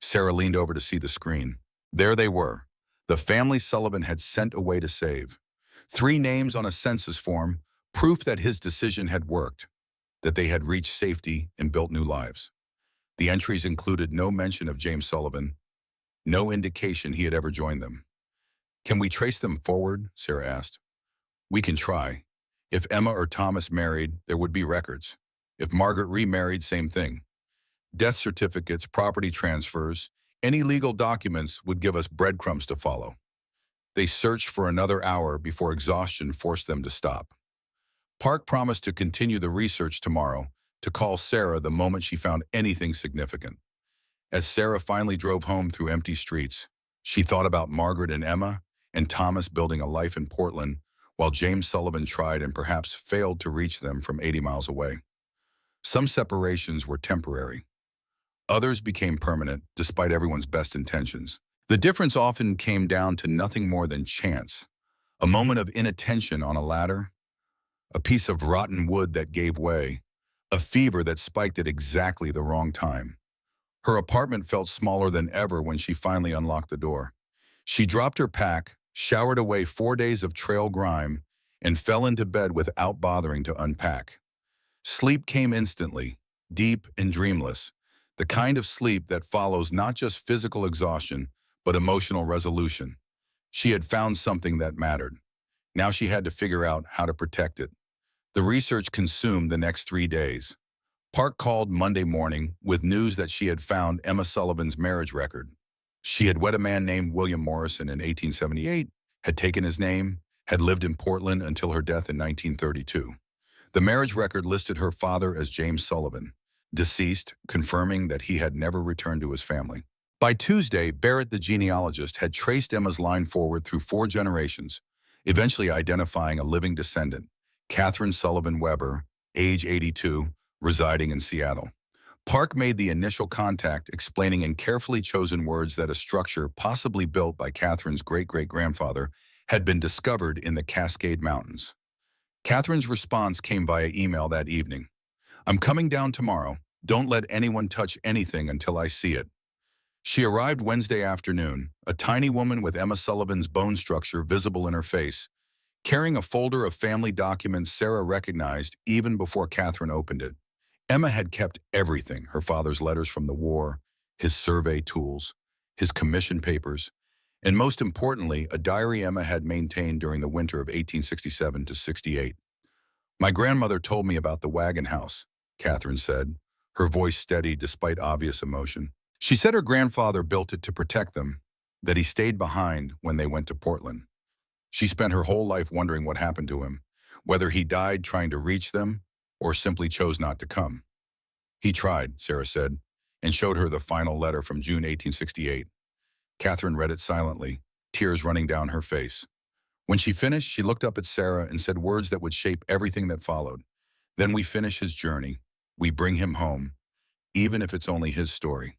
Sarah leaned over to see the screen. There they were. The family Sullivan had sent away to save. 3 names on a census form, proof that his decision had worked, that they had reached safety and built new lives. The entries included no mention of James Sullivan, no indication he had ever joined them. Can we trace them forward? Sarah asked. We can try. If Emma or Thomas married, there would be records. If Margaret remarried, same thing. Death certificates, property transfers, any legal documents would give us breadcrumbs to follow. They searched for another hour before exhaustion forced them to stop. Park promised to continue the research tomorrow, to call Sarah the moment she found anything significant. As Sarah finally drove home through empty streets, she thought about Margaret and Emma and Thomas building a life in Portland, while James Sullivan tried and perhaps failed to reach them from 80 miles away. Some separations were temporary. Others became permanent, despite everyone's best intentions. The difference often came down to nothing more than chance. A moment of inattention on a ladder, a piece of rotten wood that gave way, a fever that spiked at exactly the wrong time. Her apartment felt smaller than ever when she finally unlocked the door. She dropped her pack, showered away 4 days of trail grime, and fell into bed without bothering to unpack. Sleep came instantly, deep and dreamless, the kind of sleep that follows not just physical exhaustion, but emotional resolution. She had found something that mattered. Now she had to figure out how to protect it. The research consumed the next 3 days. Park called Monday morning with news that she had found Emma Sullivan's marriage record. She had wed a man named William Morrison in 1878, had taken his name, had lived in Portland until her death in 1932. The marriage record listed her father as James Sullivan, deceased, confirming that he had never returned to his family. By Tuesday, Barrett the genealogist had traced Emma's line forward through 4 generations, eventually identifying a living descendant, Catherine Sullivan Weber, age 82, residing in Seattle. Park made the initial contact, explaining in carefully chosen words that a structure possibly built by Catherine's great-great-grandfather had been discovered in the Cascade Mountains. Catherine's response came via email that evening. "I'm coming down tomorrow. Don't let anyone touch anything until I see it." She arrived Wednesday afternoon, a tiny woman with Emma Sullivan's bone structure visible in her face, carrying a folder of family documents Sarah recognized even before Catherine opened it. Emma had kept everything: her father's letters from the war, his survey tools, his commission papers, and most importantly, a diary Emma had maintained during the winter of 1867 to 68. "My grandmother told me about the Wagon house," Catherine said, her voice steady despite obvious emotion. She said her grandfather built it to protect them, that he stayed behind when they went to Portland. She spent her whole life wondering what happened to him, whether he died trying to reach them or simply chose not to come. "He tried," Sarah said, and showed her the final letter from June 1868. Catherine read it silently, tears running down her face. When she finished, she looked up at Sarah and said words that would shape everything that followed. "Then we finish his journey. We bring him home, even if it's only his story."